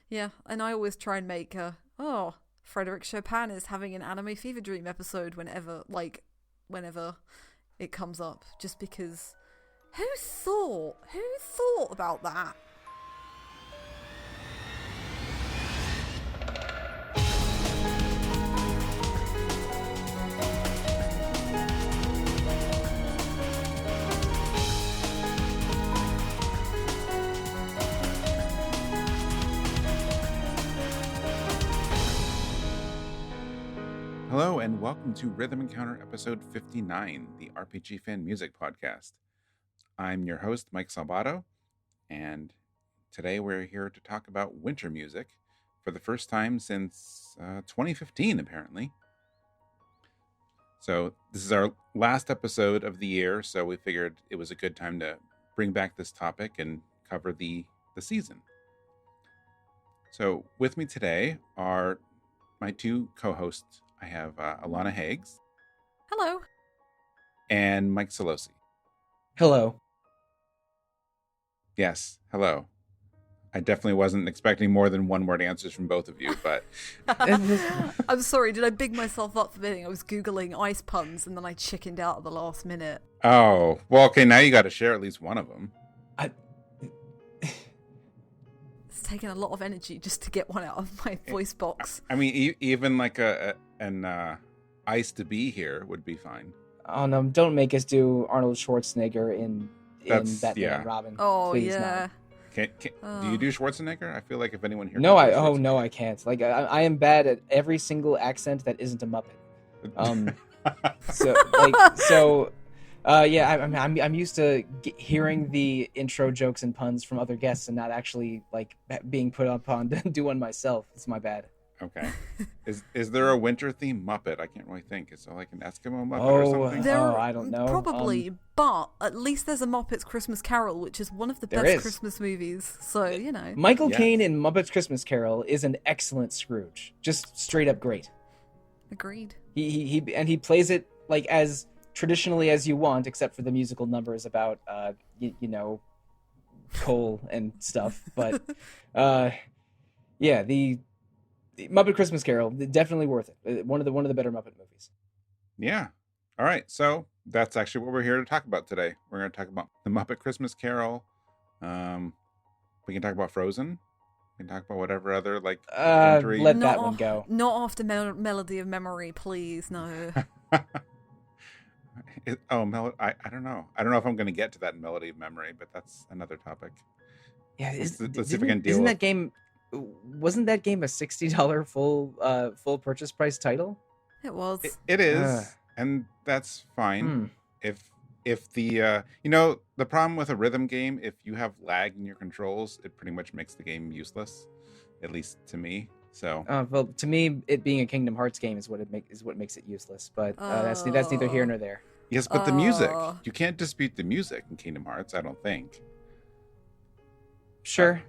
Yeah, and I always try and make Frederick Chopin is having an anime fever dream episode whenever it comes up, just because who thought about that? Hello and welcome to Rhythm Encounter episode 59, the RPG Fan Music Podcast. I'm your host, Mike Salbato, and today we're here to talk about winter music for the first time since 2015, apparently. So this is our last episode of the year, so we figured it was a good time to bring back this topic and cover the season. So with me today are my two co-hosts. I have Alana Hagues. Hello. And Mike Sollosi. Hello. Yes, hello. I definitely wasn't expecting more than one-word answers from both of you, but... I'm sorry, did I big myself up for anything? I was Googling ice puns and then I chickened out at the last minute. Oh, well, okay, now you got to share at least one of them. It's taken a lot of energy just to get one out of my voice box. I mean, even like an ice to be here would be fine. Oh no! Don't make us do Arnold Schwarzenegger in Batman and Robin. Oh, please, yeah. No. Do you do Schwarzenegger? I feel like if anyone here... No, I can't. Like I am bad at every single accent that isn't a Muppet. I'm used to hearing the intro jokes and puns from other guests and not actually like being put upon to do one myself. It's my bad. Okay. Is there a winter theme Muppet? I can't really think. Is there like an Eskimo Muppet or something? I don't know. Probably, but at least there's a Muppet's Christmas Carol, which is one of the best Christmas movies. So, you know. Michael Caine in Muppet's Christmas Carol is an excellent Scrooge. Just straight up great. Agreed. He plays it like as traditionally as you want, except for the musical numbers about coal and stuff. But the Muppet Christmas Carol, definitely worth it. One of the better Muppet movies. Yeah. All right. So that's actually what we're here to talk about today. We're going to talk about the Muppet Christmas Carol. We can talk about Frozen. We can talk about whatever other let that one go. Not after Melody of Memory, please. No. I don't know. I don't know if I'm going to get to that Melody of Memory, but that's another topic. Yeah. Let's see if we can deal with that game. Wasn't that game a $60 full purchase price title? It was. It is, and that's fine. If the the problem with a rhythm game, if you have lag in your controls, it pretty much makes the game useless, at least to me. So well, to me, it being a Kingdom Hearts game is what makes it useless. But that's neither here nor there. Yes, but the music, you can't dispute the music in Kingdom Hearts. I don't think. Sure.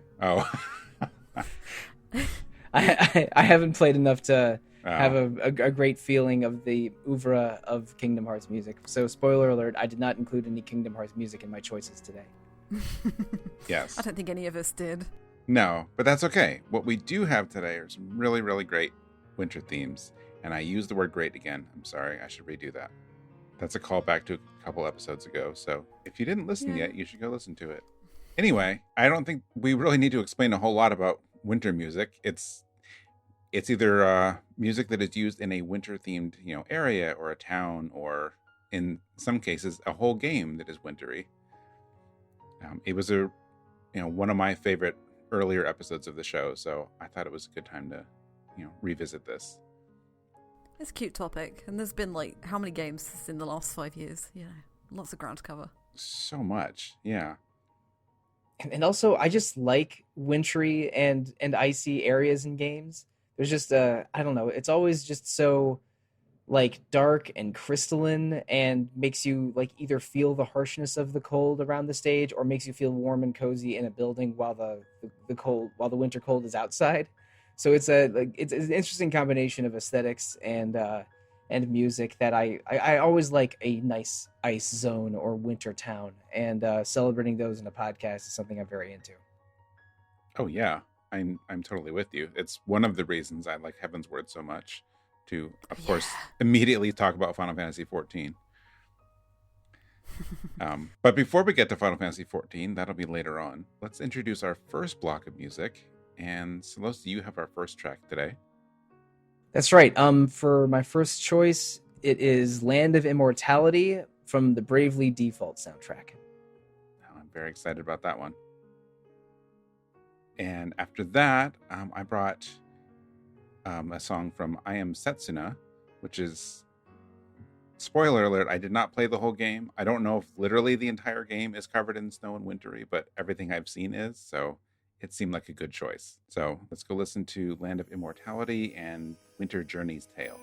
I haven't played enough to have a great feeling of the oeuvre of Kingdom Hearts music. So, spoiler alert, I did not include any Kingdom Hearts music in my choices today. Yes. I don't think any of us did. No, but that's okay. What we do have today are some really, really great winter themes. And I used the word great again. I'm sorry. I should redo that. That's a callback to a couple episodes ago. So if you didn't listen yet, you should go listen to it. Anyway, I don't think we really need to explain a whole lot about winter music. It's either music that is used in a winter themed area or a town, or in some cases a whole game that is wintry. It was one of my favorite earlier episodes of the show, so I thought it was a good time to revisit this. It's a cute topic, and there's been how many games in the last 5 years? Lots of ground to cover. So much, yeah. And also, I just like wintry and icy areas in games. There's just I don't know. It's always just so dark and crystalline, and makes you either feel the harshness of the cold around the stage, or makes you feel warm and cozy in a building while the winter cold is outside. So it's it's an interesting combination of aesthetics and music that I always like a nice ice zone or winter town, and celebrating those in a podcast is something I'm very into. Oh yeah, I'm totally with you. It's one of the reasons I like Heaven's Word so much. To, of course, immediately talk about Final Fantasy 14. But before we get to Final Fantasy 14, that'll be later on. Let's introduce our first block of music. And Sollosi, you have our first track today. That's right. For my first choice, it is Land of Immortality from the Bravely Default soundtrack. I'm very excited about that one. And after that, I brought a song from I Am Setsuna, which is, spoiler alert, I did not play the whole game. I don't know if literally the entire game is covered in snow and wintery, but everything I've seen is, so it seemed like a good choice. So let's go listen to Land of Immortality and Winter Journey's Tale.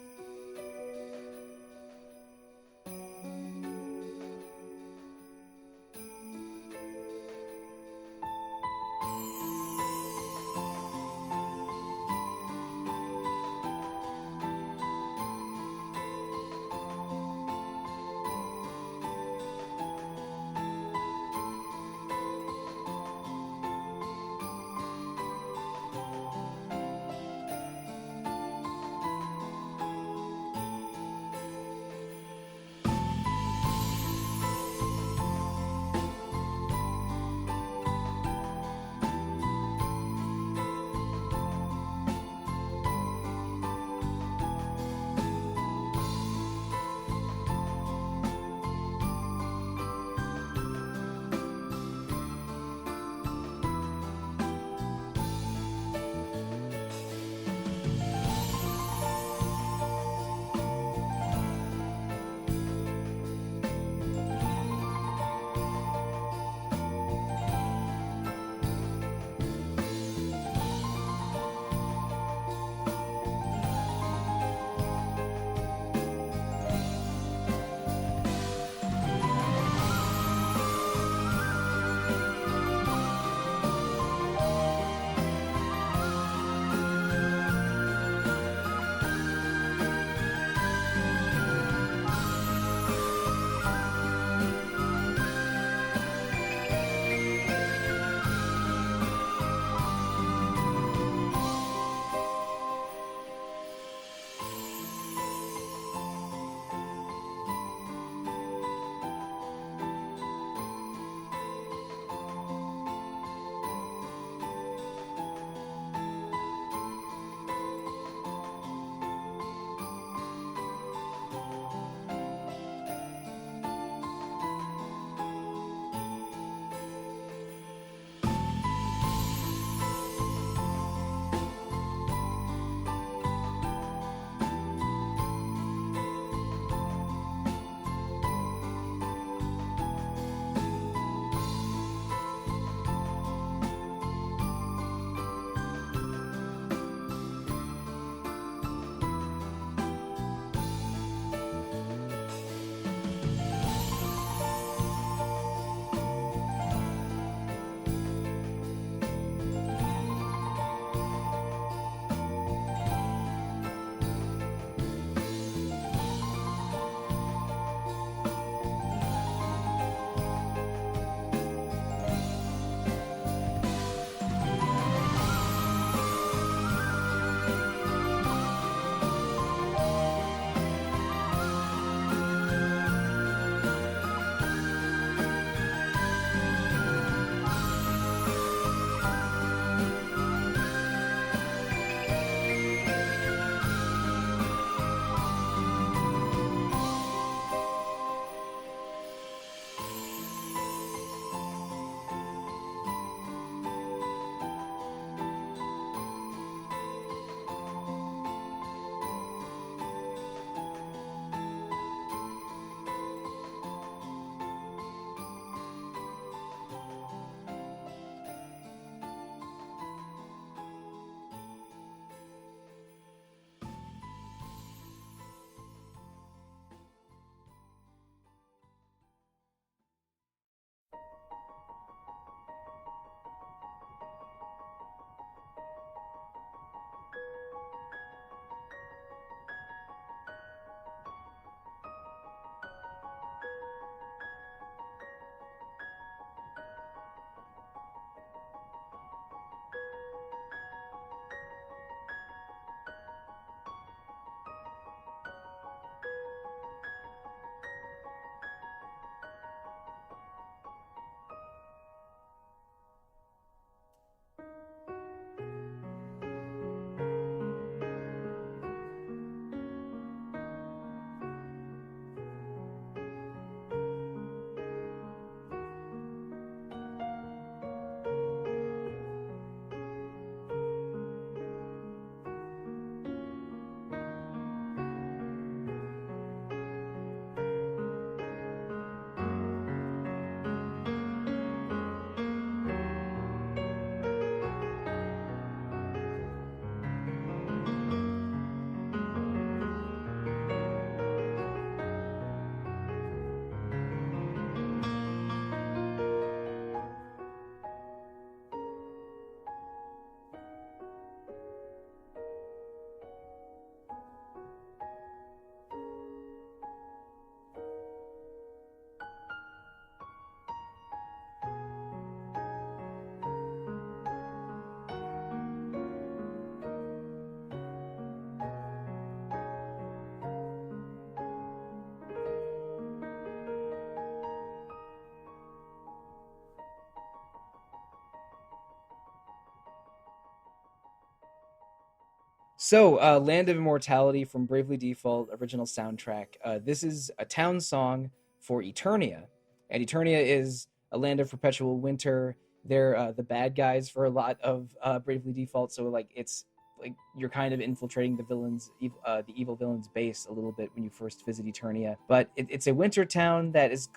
So, Land of Immortality from Bravely Default original soundtrack. This is a town song for Eternia, and Eternia is a land of perpetual winter. They're the bad guys for a lot of Bravely Default, so like it's like you're kind of infiltrating the evil villain's base a little bit when you first visit Eternia. But it's a winter town that is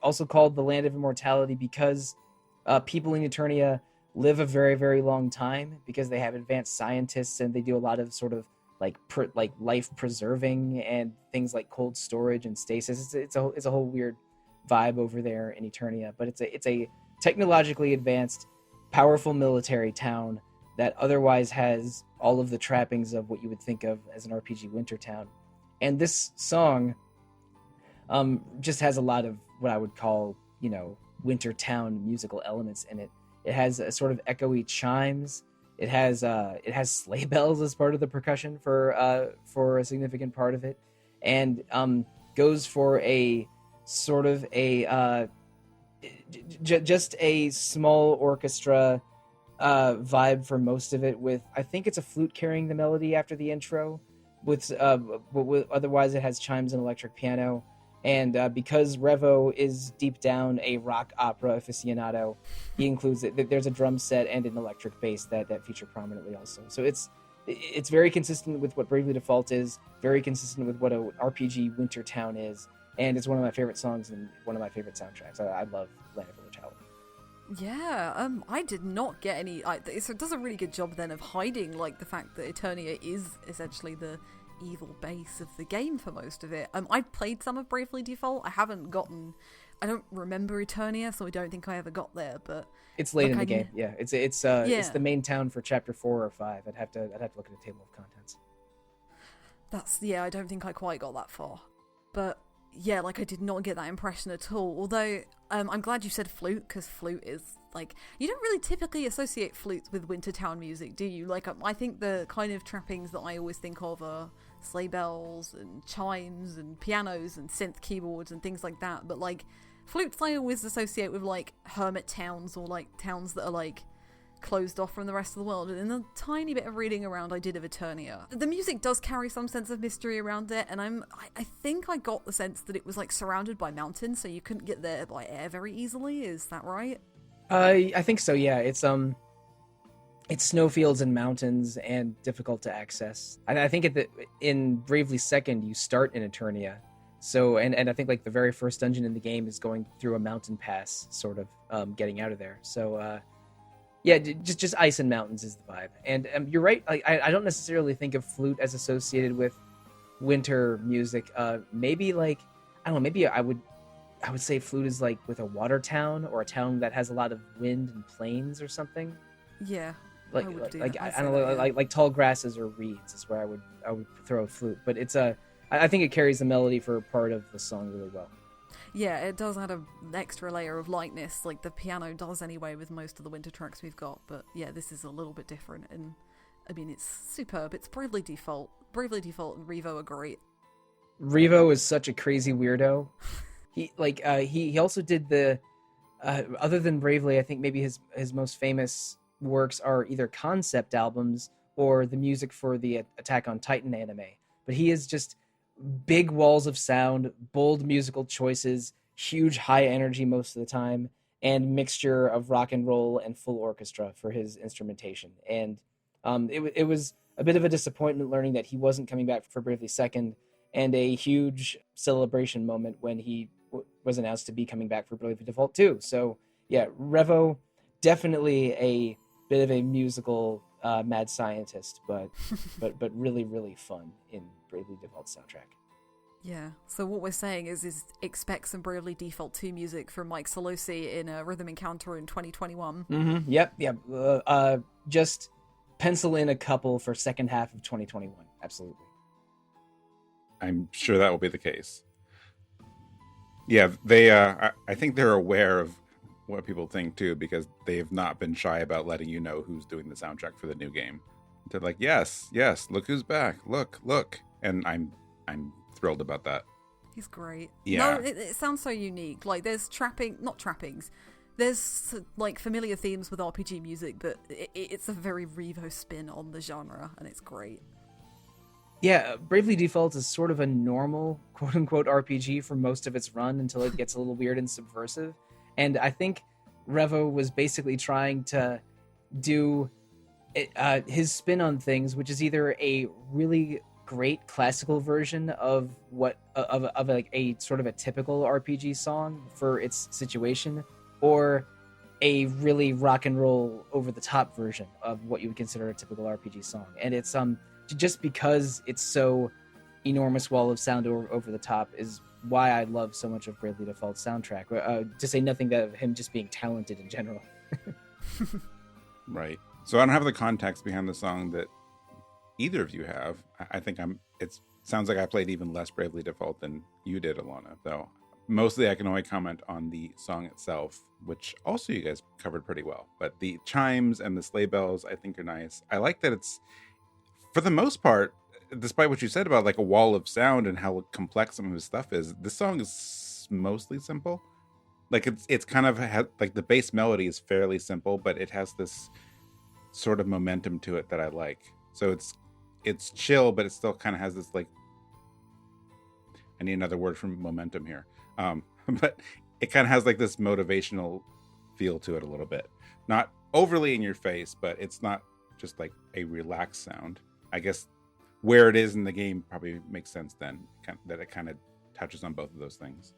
also called the Land of Immortality because people in Eternia live a very, very long time because they have advanced scientists and they do a lot of sort of like life preserving and things like cold storage and stasis. It's a whole weird vibe over there in Eternia, but it's a technologically advanced, powerful military town that otherwise has all of the trappings of what you would think of as an RPG winter town. And this song just has a lot of what I would call, winter town musical elements in it. It has a sort of echoey chimes. It has sleigh bells as part of the percussion for a significant part of it, and goes for a sort of just a small orchestra vibe for most of it. With I think it's a flute carrying the melody after the intro. Otherwise it has chimes and electric piano. And because Revo is deep down a rock opera aficionado, he includes it. There's a drum set and an electric bass that feature prominently also. So it's very consistent with what Bravely Default is, very consistent with what an RPG winter town is, and it's one of my favorite songs and one of my favorite soundtracks. I love Land of Immortality. Yeah, I did not get any. It does a really good job then of hiding like the fact that Eternia is essentially the evil base of the game for most of it. I played some of Bravely Default. I don't remember Eternia, so I don't think I ever got there. But it's late in the game. Yeah, it's the main town for chapter 4 or 5. I'd have to look at a table of contents. I don't think I quite got that far. But yeah, I did not get that impression at all. Although I'm glad you said flute, because flute is you don't really typically associate flutes with Wintertown music, do you? I think the kind of trappings that I always think of are sleigh bells and chimes and pianos and synth keyboards and things like that. But flutes I always associate with hermit towns or towns that are closed off from the rest of the world. And in the tiny bit of reading around I did of Eternia, the music does carry some sense of mystery around it, and I think I got the sense that it was surrounded by mountains, so you couldn't get there by air very easily. Is that right? I think so, yeah. It's snowfields and mountains and difficult to access. And I think in Bravely Second you start in Eternia. So and I think the very first dungeon in the game is going through a mountain pass, sort of getting out of there. So yeah, just ice and mountains is the vibe. And you're right. I don't necessarily think of flute as associated with winter music. Maybe I don't know. Maybe I would say flute is with a water town or a town that has a lot of wind and plains or something. Yeah, I don't know, tall grasses or reeds is where I would throw a flute. But I think it carries the melody for part of the song really well. Yeah, it does add an extra layer of lightness, like the piano does anyway with most of the winter tracks we've got. But yeah, this is a little bit different, and I mean, it's superb. It's Bravely Default. Bravely Default and Revo are great. Revo is such a crazy weirdo. He also did the other than Bravely, I think maybe his most famous works are either concept albums or the music for the Attack on Titan anime. But he is just big walls of sound, bold musical choices, huge high energy most of the time, and mixture of rock and roll and full orchestra for his instrumentation. And it was a bit of a disappointment learning that he wasn't coming back for Bravely Second, and a huge celebration moment when he was announced to be coming back for Bravely Default 2. So yeah, Revo, definitely a bit of a musical mad scientist, but really, really fun in Bravely Default soundtrack. Yeah, so what we're saying is expect some Bravely Default 2 music from Mike Sollosi in a Rhythm Encounter in 2021. Mm-hmm. Yep. Just pencil in a couple for second half of 2021. Absolutely. I'm sure that will be the case. Yeah, they. I think they're aware of what people think too, because they have not been shy about letting you know who's doing the soundtrack for the new game. They're like, yes, look who's back, look, and I'm thrilled about that. He's great. Yeah, no, it sounds so unique. There's not trappings. There's familiar themes with RPG music, but it's a very Revo spin on the genre, and it's great. Yeah, Bravely Default is sort of a normal quote-unquote RPG for most of its run until it gets a little weird and subversive. And I think Revo was basically trying to do his spin on things, which is either a really great classical version of like a sort of a typical RPG song for its situation, or a really rock and roll over the top version of what you would consider a typical RPG song. And it's just because it's so enormous wall of sound over the top is why I love so much of Bravely Default's soundtrack. To say nothing of him just being talented in general. Right. So I don't have the context behind the song that either of you have. I think it sounds like I played even less Bravely Default than you did, Alana, though. Mostly I can only comment on the song itself, which also you guys covered pretty well. But the chimes and the sleigh bells I think are nice. I like that it's, for the most part, despite what you said about like a wall of sound and how complex some of his stuff is, this song is mostly simple. Like it's kind of like the bass melody is fairly simple, but it has this sort of momentum to it that I like. So it's chill, but it still kind of has this like, I need another word from momentum here. But it kind of has like this motivational feel to it a little bit. Not overly in your face, but it's not just like a relaxed sound. I guess where it is in the game probably makes sense then, that it kind of touches on both of those things.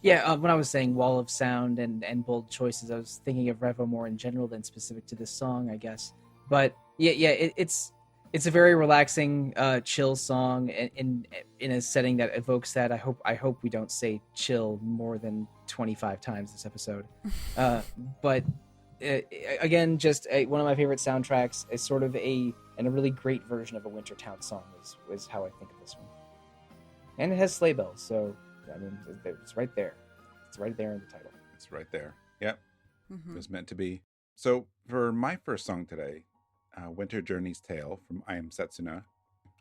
Yeah, when I was saying wall of sound and bold choices, I was thinking of Revo more in general than specific to this song, I guess. But it's a very relaxing, chill song in a setting that evokes that. I hope we don't say chill more than 25 times this episode. But again, just one of my favorite soundtracks. Is sort of a really great version of a Wintertown song is how I think of this one. And it has sleigh bells, so I mean, it's right there. It's right there in the title. It's right there. Yep. Mm-hmm. It was meant to be. So for my first song today, Winter Journey's Tale from I Am Setsuna,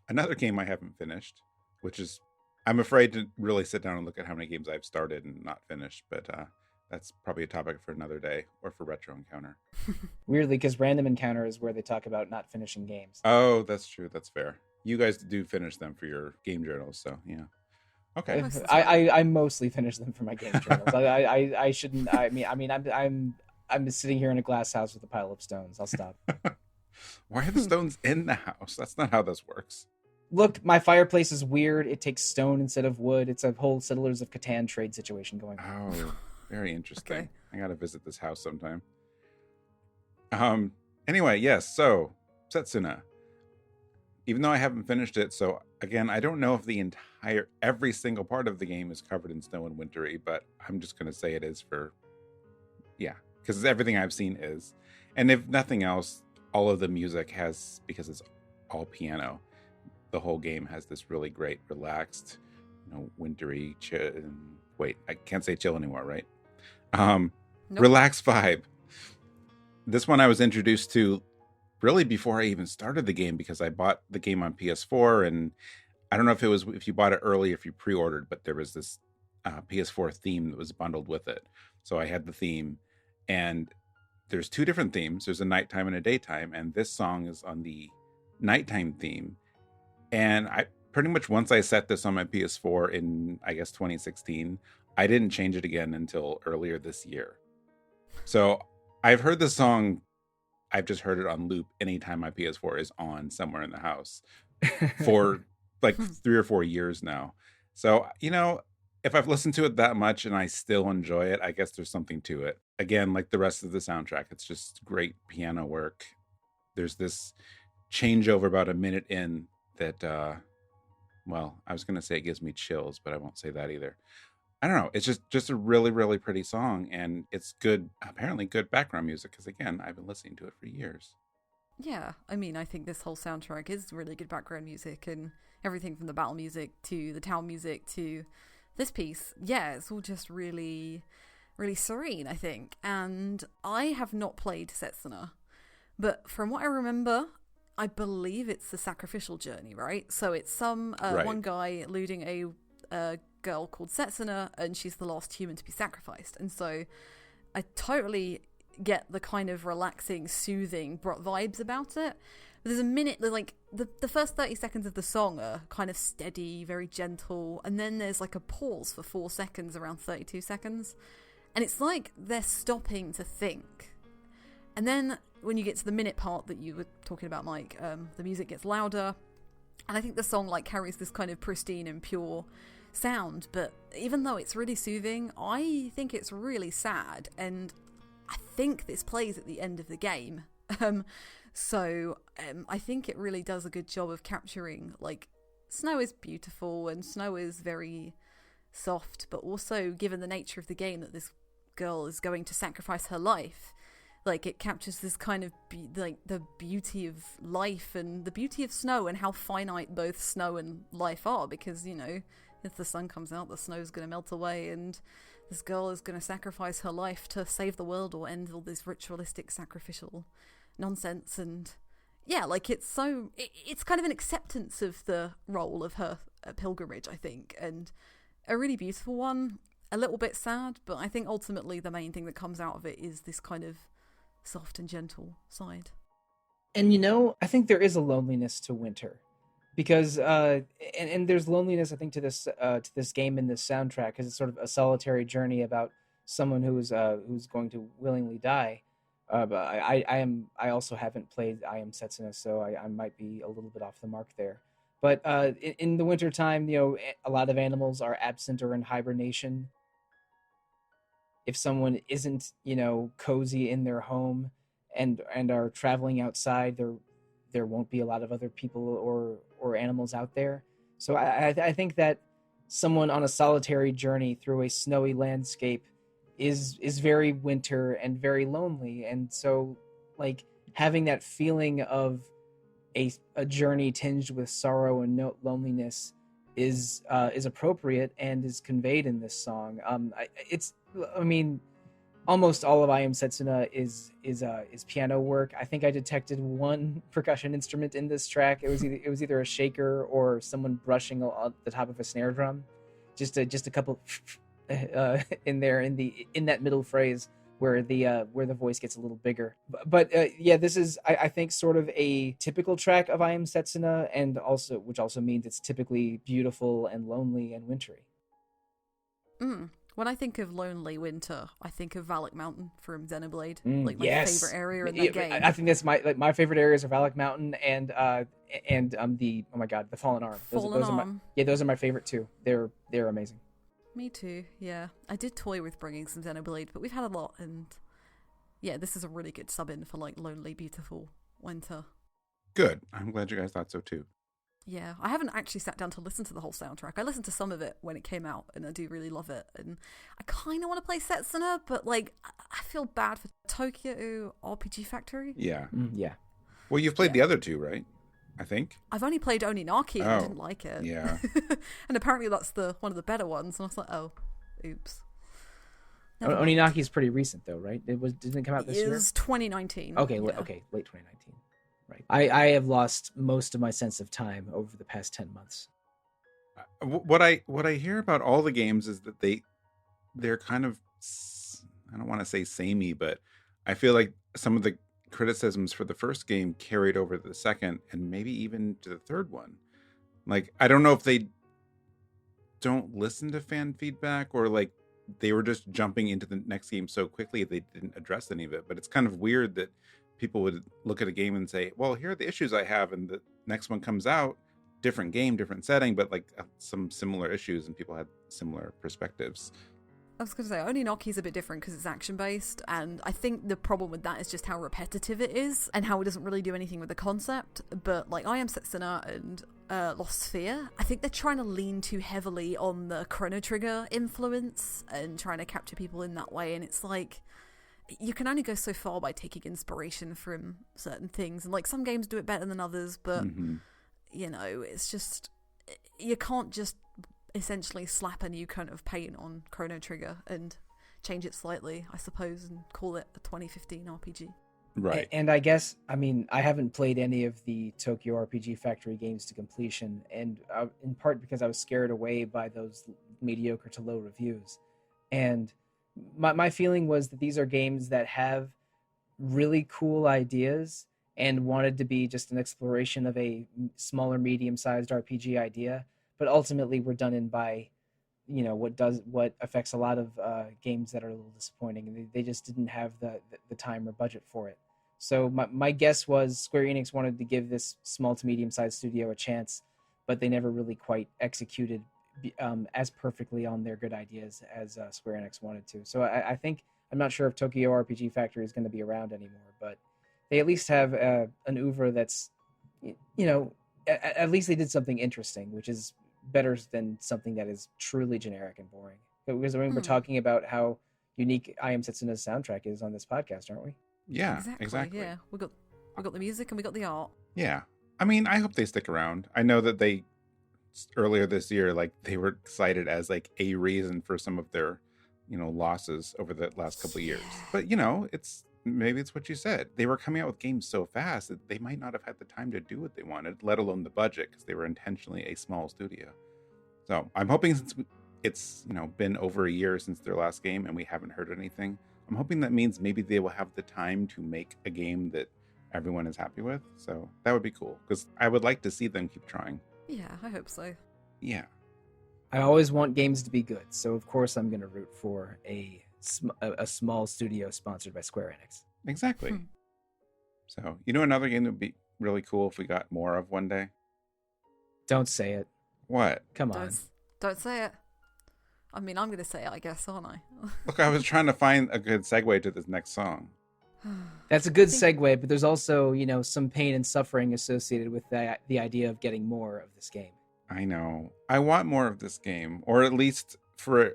another game I haven't finished, which is, I'm afraid to really sit down and look at how many games I've started and not finished, but that's probably a topic for another day or for Retro Encounter. Weirdly, because Random Encounter is where they talk about not finishing games. Oh, that's true. That's fair. You guys do finish them for your game journals, so yeah. Okay. I mostly finish them for my game journals. I shouldn't. I mean, I'm sitting here in a glass house with a pile of stones. I'll stop. Why are the stones in the house? That's not how this works. Look, my fireplace is weird. It takes stone instead of wood. It's a whole Settlers of Catan trade situation going on. Oh, very interesting. Okay. I gotta visit this house sometime. Anyway, yes. So Setsuna. Even though I haven't finished it, so again, I don't know if every single part of the game is covered in snow and wintery, but I'm just gonna say it is because everything I've seen is, and if nothing else, all of the music has, because it's all piano, the whole game has this really great, relaxed, wintry chill. Wait, I can't say chill anymore, right? Nope. Relaxed vibe. This one I was introduced to really before I even started the game, because I bought the game on PS4, and I don't know if you bought it early, if you pre-ordered, but there was this PS4 theme that was bundled with it. So I had the theme, and there's two different themes. There's a nighttime and a daytime, and this song is on the nighttime theme. And I pretty much, once I set this on my PS4 in, I guess, 2016, I didn't change it again until earlier this year. So I've heard the song, I've just heard it on loop anytime my PS4 is on somewhere in the house for like 3 or 4 years now. So, if I've listened to it that much and I still enjoy it, I guess there's something to it. Again, like the rest of the soundtrack, it's just great piano work. There's this changeover about a minute in that, I was going to say it gives me chills, but I won't say that either. I don't know. It's just a really, really pretty song, and it's apparently good background music, because again, I've been listening to it for years. Yeah, I mean, I think this whole soundtrack is really good background music, and everything from the battle music to the town music to this piece. Yeah, it's all just really, really serene, I think. And I have not played Setsuna, but from what I remember, I believe it's the sacrificial journey, right? So it's Right. one guy eluding a girl called Setsuna, and she's the last human to be sacrificed. And so I totally get the kind of relaxing, soothing vibes about it. There's a minute, like, the first 30 seconds of the song are kind of steady, very gentle, and then there's like a pause for 4 seconds around 32 seconds. And it's like they're stopping to think. And then when you get to the minute part that you were talking about, Mike, the music gets louder. And I think the song like carries this kind of pristine and pure sound. But even though it's really soothing, I think it's really sad. And I think this plays at the end of the game. So I think it really does a good job of capturing, like, snow is beautiful and snow is very soft, but also given the nature of the game that this girl is going to sacrifice her life, like, it captures this kind of the beauty of life and the beauty of snow and how finite both snow and life are, because, you know, if the sun comes out, the snow's going to melt away, and this girl is going to sacrifice her life to save the world or end all this ritualistic sacrificial nonsense. And yeah, like, it's kind of an acceptance of the role of her pilgrimage, I think, and a really beautiful one. A little bit sad, but I think ultimately the main thing that comes out of it is this kind of soft and gentle side. And, you know, I think there is a loneliness to winter, because and there's loneliness, I think, to this game and this soundtrack, because it's sort of a solitary journey about someone who's going to willingly die. But I also haven't played I Am Setsuna, so I might be a little bit off the mark there. But in the wintertime, you know, a lot of animals are absent or in hibernation. If someone isn't, you know, cozy in their home and are traveling outside, there won't be a lot of other people or animals out there. So I think that someone on a solitary journey through a snowy landscape is very winter and very lonely. And so, like, having that feeling of a journey tinged with sorrow and loneliness is appropriate and is conveyed in this song. I mean, almost all of I Am Setsuna is piano work. I think I detected one percussion instrument in this track. It was either a shaker or someone brushing on the top of a snare drum. Just a couple in there in that middle phrase where the voice gets a little bigger. But yeah, this is I think sort of a typical track of I Am Setsuna, and which also means it's typically beautiful and lonely and wintry. When I think of lonely winter, I think of Valak Mountain from Xenoblade, like my favorite area in that game. I think that's my favorite areas are Valak Mountain and the the Fallen Arm. Those are my favorite too. They're amazing. Me too, yeah. I did toy with bringing some Xenoblade, but we've had a lot, and yeah, this is a really good sub-in for, like, lonely, beautiful winter. Good. I'm glad you guys thought so too. Yeah, I haven't actually sat down to listen to the whole soundtrack. I listened to some of it when it came out, and I do really love it. And I kind of want to play Setsuna, but, like, I feel bad for Tokyo RPG Factory. Yeah. Yeah. Well, you've played the other two, right? I think. I've only played Oninaki and I didn't like it. Yeah. And apparently that's one of the better ones. And I was like, oh, oops. Oninaki is pretty recent though, right? Didn't it come out this year? It was 2019. Okay, yeah. Okay, late 2019. Right. I have lost most of my sense of time over the past 10 months. What I hear about all the games is that they're kind of, I don't want to say samey, but I feel like some of the criticisms for the first game carried over to the second and maybe even to the third one. Like, I don't know if they don't listen to fan feedback or, like, they were just jumping into the next game so quickly they didn't address any of it. But it's kind of weird that people would look at a game and say, well, here are the issues I have, and the next one comes out, different game, different setting, but, like, some similar issues, and people had similar perspectives. I was going to say, Oninaki's a bit different because it's action-based, and I think the problem with that is just how repetitive it is, and how it doesn't really do anything with the concept. But, like, I Am Setsuna and Lost Sphere, I think they're trying to lean too heavily on the Chrono Trigger influence, and trying to capture people in that way, and it's like, you can only go so far by taking inspiration from certain things, and, like, some games do it better than others, but, you know, it's just, you can't just essentially slap a new coat of paint on Chrono Trigger and change it slightly, I suppose, and call it a 2015 RPG. Right. And I guess, I mean, I haven't played any of the Tokyo RPG Factory games to completion, and in part because I was scared away by those mediocre to low reviews. And my feeling was that these are games that have really cool ideas and wanted to be just an exploration of a smaller, medium-sized RPG idea, but ultimately were done in by, what affects a lot of games that are a little disappointing. They just didn't have the time or budget for it. So my guess was Square Enix wanted to give this small to medium-sized studio a chance, but they never really quite executed as perfectly on their good ideas as Square Enix wanted to. So I think, I'm not sure if Tokyo RPG Factory is going to be around anymore, but they at least have an oeuvre that's, at least they did something interesting, which is better than something that is truly generic and boring. Because I mean, we're talking about how unique I Am Setsuna's soundtrack is on this podcast, aren't we? Yeah, exactly. Yeah, we got the music and we got the art. Yeah. I mean, I hope they stick around. I know that they earlier this year, like, they were cited as like a reason for some of their, losses over the last couple of years. But maybe it's what you said. They were coming out with games so fast that they might not have had the time to do what they wanted, let alone the budget, because they were intentionally a small studio. So I'm hoping, since it's been over a year since their last game and we haven't heard anything, I'm hoping that means maybe they will have the time to make a game that everyone is happy with. So that would be cool, because I would like to see them keep trying. Yeah, I hope so. Yeah. I always want games to be good, so of course I'm going to root for a small studio sponsored by Square Enix. Exactly. So, another game that would be really cool if we got more of one day? Don't say it. What? Come on. Don't say it. I mean, I'm going to say it, I guess, aren't I? Look, I was trying to find a good segue to this next song. That's a good segue, but there's also, some pain and suffering associated with the idea of getting more of this game. I know. I want more of this game, or at least for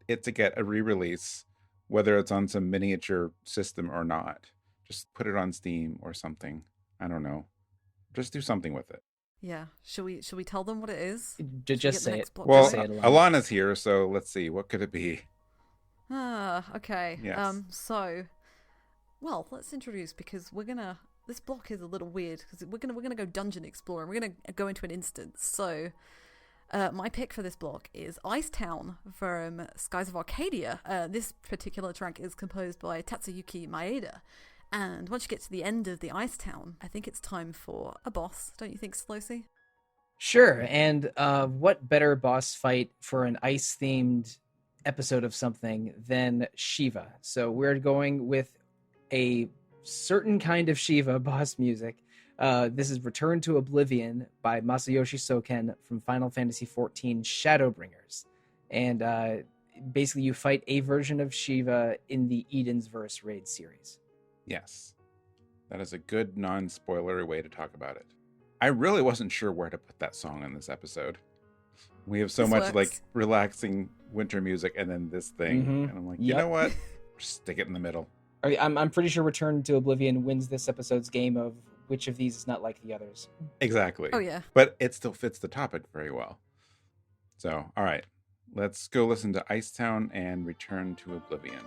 it to get a re-release, whether it's on some miniature system or not. Just put it on Steam or something. I don't know. Just do something with it. Yeah. Should we tell them what it is? Just say it. Well, say it, Alana's here, so let's see. What could it be? Okay. Yes. Well, let's introduce, because this block is a little weird, because we're gonna go dungeon exploring. We're gonna go into an instance. So, my pick for this block is Ice Town from Skies of Arcadia. This particular track is composed by Tatsuyuki Maeda. And once you get to the end of the Ice Town, I think it's time for a boss. Don't you think, Sollosi? Sure. And what better boss fight for an ice-themed episode of something than Shiva? So we're going with a certain kind of Shiva boss music. This is Return to Oblivion by Masayoshi Soken from Final Fantasy XIV Shadowbringers. And basically you fight a version of Shiva in the Eden's Verse raid series. Yes. That is a good non-spoilery way to talk about it. I really wasn't sure where to put that song in this episode. We have so much like relaxing winter music and then this thing. Mm-hmm. And I'm like, you know what? Just stick it in the middle. I'm pretty sure Return to Oblivion wins this episode's game of which of these is not like the others. Exactly. Oh, yeah. But it still fits the topic very well. So, all right. Let's go listen to Icetown and Return to Oblivion.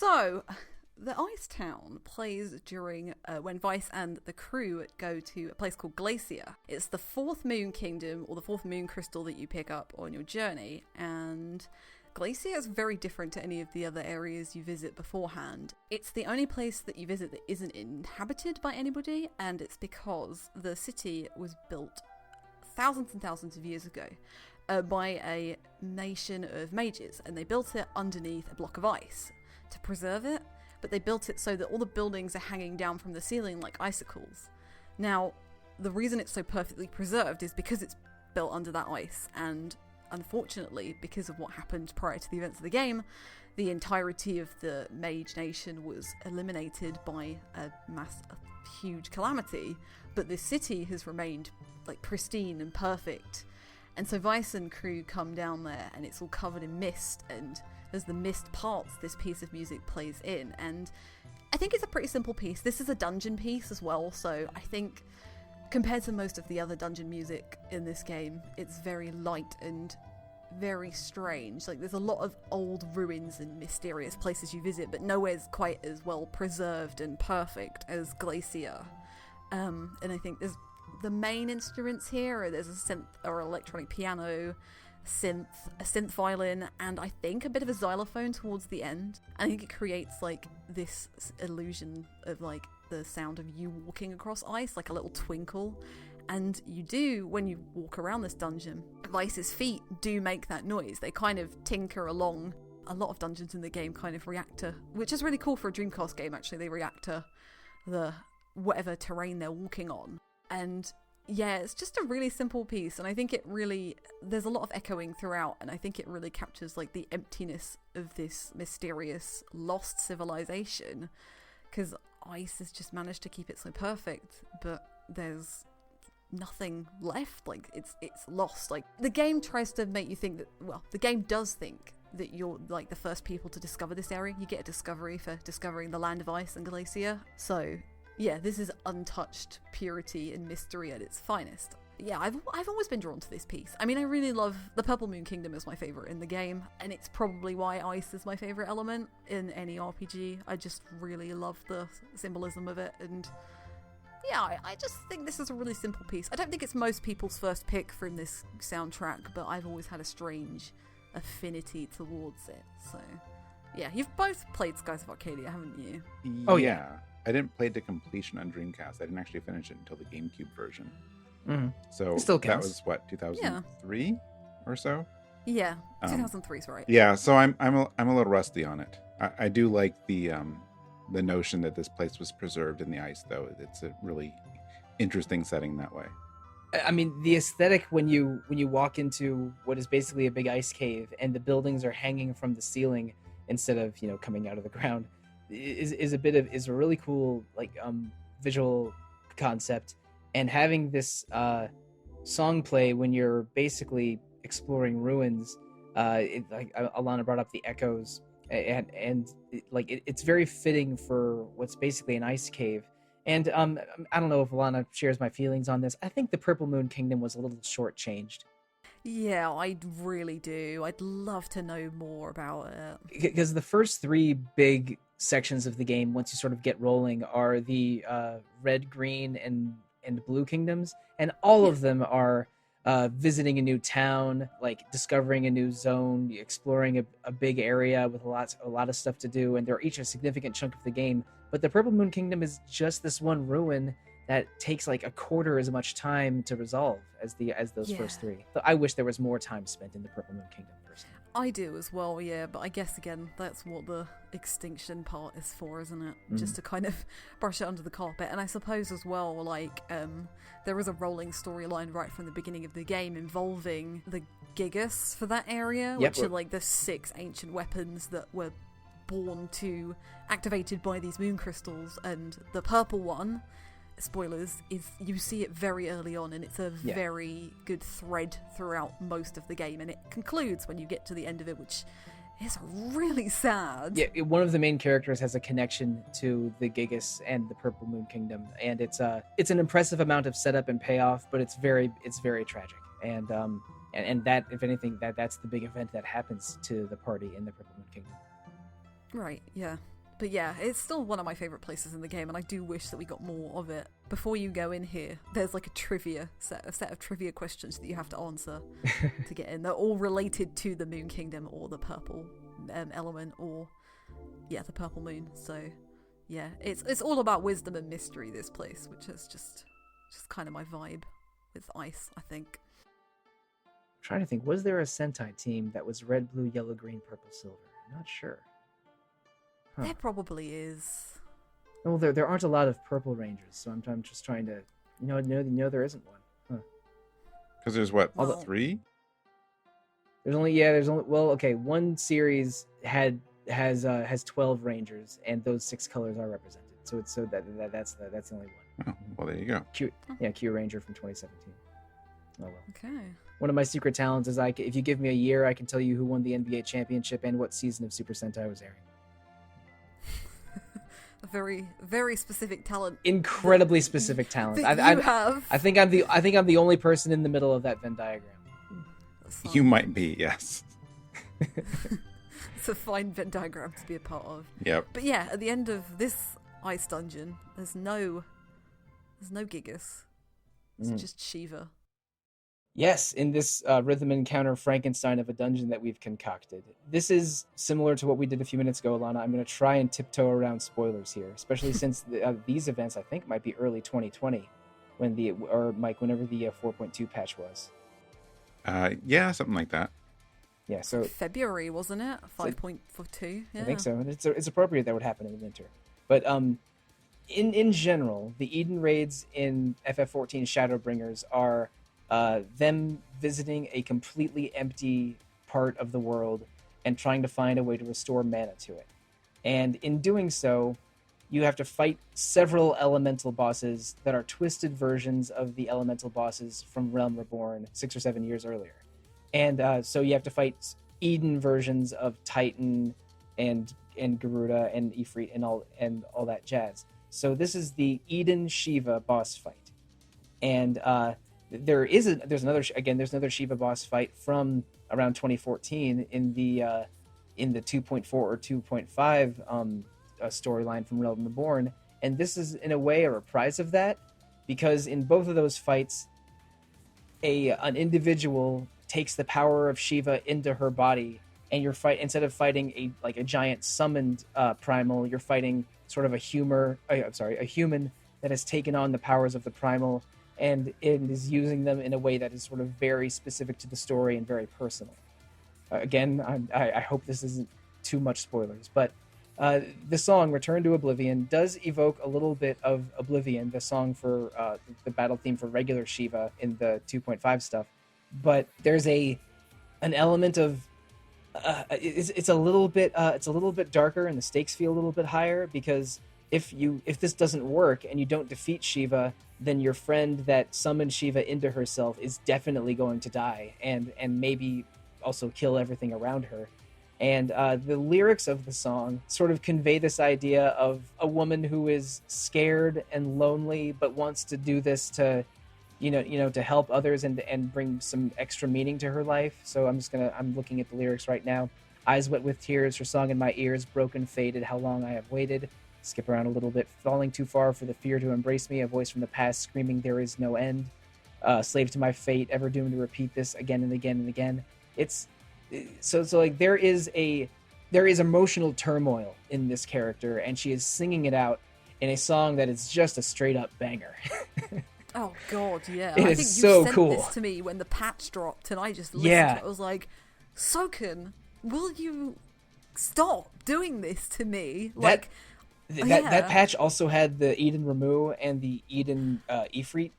So, the Ice Town plays during when Vice and the crew go to a place called Glacier. It's the fourth moon kingdom, or the fourth moon crystal that you pick up on your journey, and Glacier is very different to any of the other areas you visit beforehand. It's the only place that you visit that isn't inhabited by anybody, and it's because the city was built thousands and thousands of years ago by a nation of mages, and they built it underneath a block of ice to preserve it, but they built it so that all the buildings are hanging down from the ceiling like icicles. Now, the reason it's so perfectly preserved is because it's built under that ice, and unfortunately, because of what happened prior to the events of the game, the entirety of the mage nation was eliminated by a huge calamity, but this city has remained like pristine and perfect. And so Vice and crew come down there, and it's all covered in mist, and as the mist parts, this piece of music plays in. And I think it's a pretty simple piece. This is a dungeon piece as well, so I think compared to most of the other dungeon music in this game, it's very light and very strange. Like, there's a lot of old ruins and mysterious places you visit, but nowhere's quite as well preserved and perfect as Glacier. And I think there's the main instruments here are there's a synth or electronic piano, a synth violin, and I think a bit of a xylophone towards the end. I think it creates like this illusion of like the sound of you walking across ice, like a little twinkle. And you do, when you walk around this dungeon, Vice's feet do make that noise. They kind of tinker along. A lot of dungeons in the game kind of react to, which is really cool for a Dreamcast game actually, they react to the whatever terrain they're walking on. And yeah, it's just a really simple piece, and I think it really, there's a lot of echoing throughout, and I think it really captures like the emptiness of this mysterious lost civilization, because ice has just managed to keep it so perfect, but there's nothing left. Like it's lost. Like the game tries to make you think that, well, the game does think that you're like the first people to discover this area. You get a discovery for discovering the land of ice and Glacier. So yeah, this is untouched purity and mystery at its finest. Yeah, I've always been drawn to this piece. I mean, I really love the Purple Moon Kingdom is my favorite in the game, and it's probably why ice is my favorite element in any RPG. I just really love the symbolism of it, and yeah, I just think this is a really simple piece. I don't think it's most people's first pick from this soundtrack, but I've always had a strange affinity towards it. So yeah, you've both played Skies of Arcadia, haven't you? Oh yeah. I didn't play it to completion on Dreamcast. I didn't actually finish it until the GameCube version. Mm-hmm. So still that counts. was what, 2003 or so? Yeah, 2003 is right. Yeah, so I'm a little rusty on it. I do like the notion that this place was preserved in the ice, though. It's a really interesting setting that way. I mean, the aesthetic when you walk into what is basically a big ice cave and the buildings are hanging from the ceiling instead of coming out of the ground is a really cool like visual concept. And having this song play when you're basically exploring ruins, like Alana brought up the echoes, and it's very fitting for what's basically an ice cave. And I don't know if Alana shares my feelings on this. I think the Purple Moon Kingdom was a little shortchanged. Yeah, I really do. I'd love to know more about it. Because the first three big sections of the game, once you sort of get rolling, are the red, green, and blue kingdoms, and all of them are visiting a new town, like discovering a new zone, exploring a big area with a lot of stuff to do, and they're each a significant chunk of the game. But the Purple Moon Kingdom is just this one ruin that takes like a quarter as much time to resolve as those first three. So I wish there was more time spent in the Purple Moon Kingdom personally. I do as well, yeah, but I guess again that's what the extinction part is for, isn't it? Just to kind of brush it under the carpet. And I suppose as well, like there is a rolling storyline right from the beginning of the game involving the Gigas for that area, which are like the 6 ancient weapons that were activated by these moon crystals, and the purple one, spoilers, is you see it very early on, and it's a very good thread throughout most of the game, and it concludes when you get to the end of it, which is really sad. Yeah, one of the main characters has a connection to the Gigas and the Purple Moon Kingdom, and it's an impressive amount of setup and payoff, but it's very tragic, and that, if anything, that's the big event that happens to the party in the Purple Moon Kingdom. Right, yeah. But yeah, it's still one of my favourite places in the game, and I do wish that we got more of it. Before you go in here, there's like a set of trivia questions that you have to answer to get in. They're all related to the Moon Kingdom or the purple element, or the purple moon. So yeah, it's all about wisdom and mystery, this place, which is just kind of my vibe with ice, I think. I'm trying to think, was there a Sentai team that was red, blue, yellow, green, purple, silver? I'm not sure. Huh. There probably is. Well, there aren't a lot of purple rangers, so I'm just trying to, no, there isn't one. Huh. Because there's what, Well, 3? There's only one series has 12 rangers, and those 6 colors are represented. So that's the only one. Oh, well, there you go. Q Ranger from 2017. Oh well. Okay. One of my secret talents is if you give me a year, I can tell you who won the NBA championship and what season of Super Sentai was airing. A very, very specific talent. Incredibly specific talent. Have. I think I'm the only person in the middle of that Venn diagram. You might be, yes. It's a fine Venn diagram to be a part of. Yep. But yeah, at the end of this ice dungeon, there's no Gigas. It's just Shiva. Yes, in this rhythm encounter Frankenstein of a dungeon that we've concocted. This is similar to what we did a few minutes ago, Alana. I'm going to try and tiptoe around spoilers here, especially since these events, I think, might be early 2020, Mike, whenever the 4.2 patch was. Yeah, something like that. Yeah, so February, wasn't it? 5.42. Yeah. I think so. It's appropriate that would happen in the winter. But in general, the Eden raids in FF14 Shadowbringers are them visiting a completely empty part of the world and trying to find a way to restore mana to it. And in doing so, you have to fight several elemental bosses that are twisted versions of the elemental bosses from Realm Reborn 6 or 7 years earlier. And so you have to fight Eden versions of Titan and Garuda and Ifrit and all that jazz. So this is the Eden Shiva boss fight. And there's another Shiva boss fight from around 2014 in the 2.4 or 2.5 storyline from Realm Reborn, and this is in a way a reprise of that, because in both of those fights, an individual takes the power of Shiva into her body, and instead of fighting a giant summoned primal, you're fighting sort of a human that has taken on the powers of the primal and is using them in a way that is sort of very specific to the story and very personal. Again, I hope this isn't too much spoilers, but the song Return to Oblivion does evoke a little bit of Oblivion, the song for the battle theme for regular Shiva in the 2.5 stuff, but there's an element of it's a little bit darker, and the stakes feel a little bit higher, because if this doesn't work and you don't defeat Shiva, then your friend that summoned Shiva into herself is definitely going to die and maybe also kill everything around her. And the lyrics of the song sort of convey this idea of a woman who is scared and lonely, but wants to do this to, to help others and bring some extra meaning to her life. So I'm looking at the lyrics right now. Eyes wet with tears, her song in my ears, broken, faded, how long I have waited. Skip around a little bit. Falling too far for the fear to embrace me, a voice from the past screaming there is no end. Slave to my fate, ever doomed to repeat this again and again and again. It's so like there is emotional turmoil in this character, and she is singing it out in a song that is just a straight up banger. Oh god, yeah. It I is think so you sent cool. this to me when the patch dropped, and I just listened Yeah. to it. I was like, Soken, will you stop doing this to me? That patch also had the Eden Ramu and the Eden Ifrit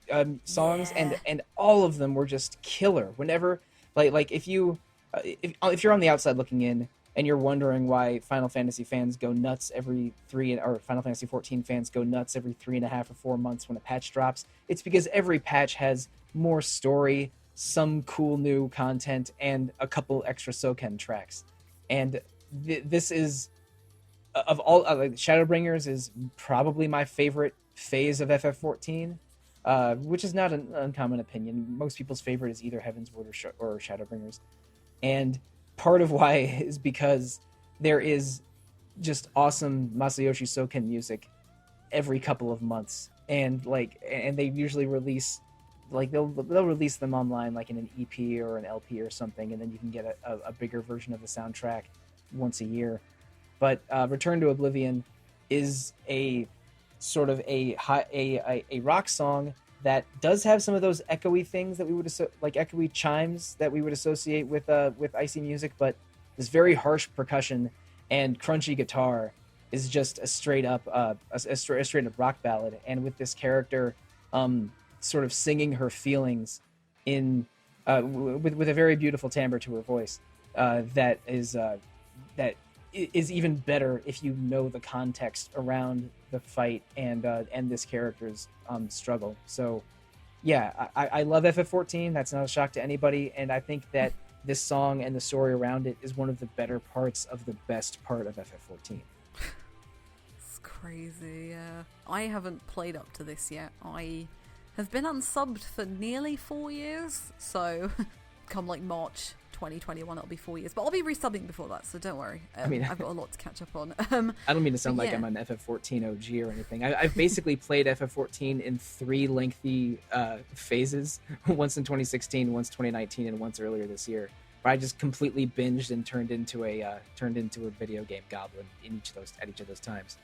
songs, Yeah. and all of them were just killer. Whenever if you're on the outside looking in and you're wondering why Final Fantasy fans go nuts or Final Fantasy 14 fans go nuts every 3.5 or 4 months when a patch drops, it's because every patch has more story, some cool new content, and a couple extra Soken tracks. And this is, of all, Shadowbringers is probably my favorite phase of FF14, which is not an uncommon opinion. Most people's favorite is either Heavensward or Shadowbringers. And part of why is because there is just awesome Masayoshi Soken music every couple of months, and they usually release, like they'll release them online, like in an EP or an LP or something, and then you can get a bigger version of the soundtrack once a year. But Return to Oblivion is a sort of a rock song that does have some of those echoey things that we would like echoey chimes that we would associate with icy music, but this very harsh percussion and crunchy guitar is just a straight up rock ballad, and with this character sort of singing her feelings in with a very beautiful timbre to her voice that is even better if you know the context around the fight and this character's struggle. So yeah, I love FF14. That's not a shock to anybody, and I think that this song and the story around it is one of the better parts of the best part of FF14. It's crazy, yeah. I haven't played up to this yet. I have been unsubbed for nearly 4 years, so come like March 2021 it'll be 4 years, but I'll be resubbing before that, so don't worry. I've got a lot to catch up on. I don't mean to sound like I'm an FF14 OG or anything. I've basically played FF14 in 3 lengthy phases, once in 2016, once 2019, and once earlier this year, where I just completely binged and turned into a video game goblin at each of those times.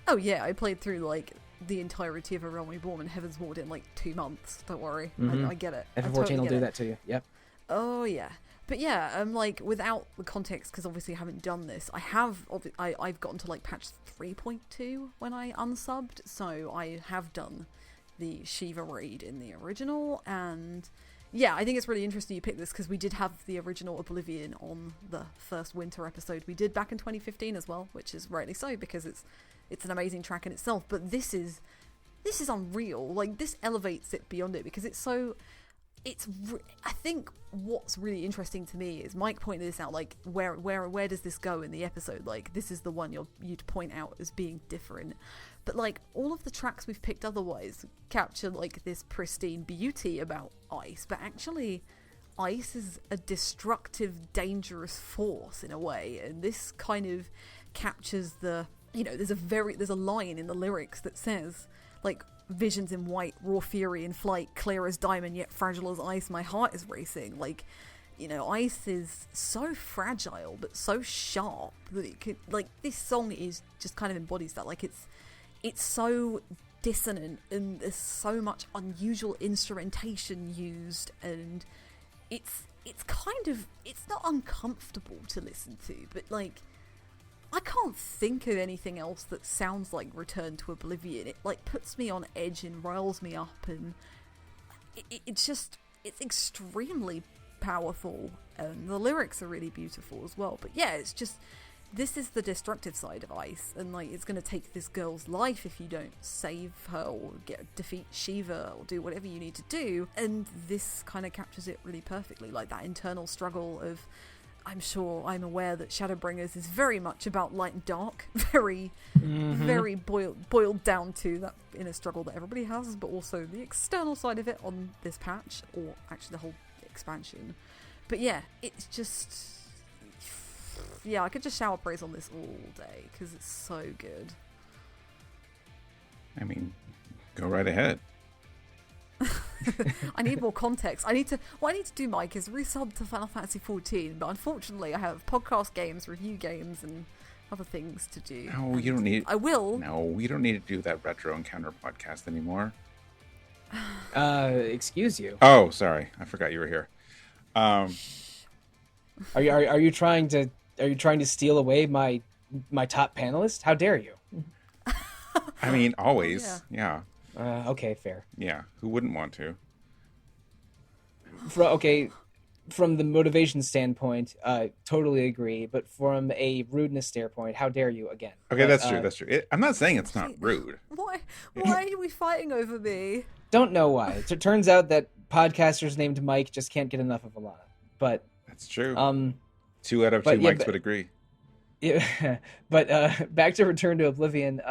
Oh yeah, I played through like the entirety of A Realm Reborn and Heaven's Ward in like 2 months. Don't worry, I get it. FF14 totally will do that to you. Yep. Oh yeah. But yeah, like without the context, because obviously I haven't done this, I've gotten to like patch 3.2 when I unsubbed, so I have done the Shiva raid in the original, and yeah, I think it's really interesting you picked this because we did have the original Oblivion on the first winter episode we did back in 2015 as well, which is rightly so because it's an amazing track in itself. But this is unreal. Like this elevates it beyond it because it's so. I think what's really interesting to me is Mike pointed this out, like where does this go in the episode? Like this is the one you'd point out as being different, but like all of the tracks we've picked otherwise capture like this pristine beauty about ice, but actually ice is a destructive, dangerous force in a way, and this kind of captures the, you know, there's a line in the lyrics that says like, visions in white, raw fury in flight, clear as diamond yet fragile as ice, my heart is racing. Like, you know, ice is so fragile but so sharp that it could, like, this song is just kind of embodies that. Like it's so dissonant and there's so much unusual instrumentation used, and it's kind of, it's not uncomfortable to listen to, but like I can't think of anything else that sounds like Return to Oblivion. It like puts me on edge and riles me up, and it's extremely powerful, and the lyrics are really beautiful as well. But yeah, it's just, this is the destructive side of ice, and like it's going to take this girl's life if you don't save her or defeat Shiva or do whatever you need to do, and this kind of captures it really perfectly, like that internal struggle of, I'm aware that Shadowbringers is very much about light and dark, very boiled down to that inner struggle that everybody has, but also the external side of it on this patch, or actually the whole expansion. But yeah, it's just, yeah, I could just shower praise on this all day because it's so good. I mean, go right ahead. I need more context. What I need to do, Mike, is resub to Final Fantasy XIV, but unfortunately I have podcast games, review games, and other things to do. No, you don't need. I will. No, we don't need to do that Retro Encounter podcast anymore. Excuse you. Oh, sorry, I forgot you were here. Are you trying to steal away my top panelist? How dare you? I mean, always, yeah. Okay, fair. Yeah, who wouldn't want to? From the motivation standpoint, totally agree. But from a rudeness standpoint, how dare you again? Okay, that's true. That's true. I'm not saying it's not rude. Why are we fighting over me? Don't know why. It turns out that podcasters named Mike just can't get enough of Alana. But that's true. 2 out of 2 Mikes would agree. Yeah, but back to Return to Oblivion.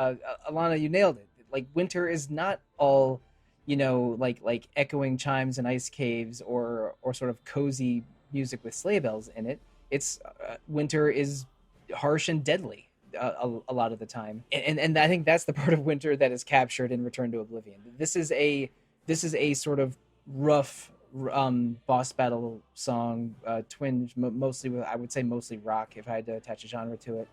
Alana, you nailed it. Like, winter is not all, you know, like echoing chimes and ice caves or sort of cozy music with sleigh bells in it. It's winter is harsh and deadly, a lot of the time, and I think that's the part of Winter that is captured in Return to Oblivion. This is a sort of rough boss battle song, twinged mostly with, I would say, mostly rock if I had to attach a genre to it.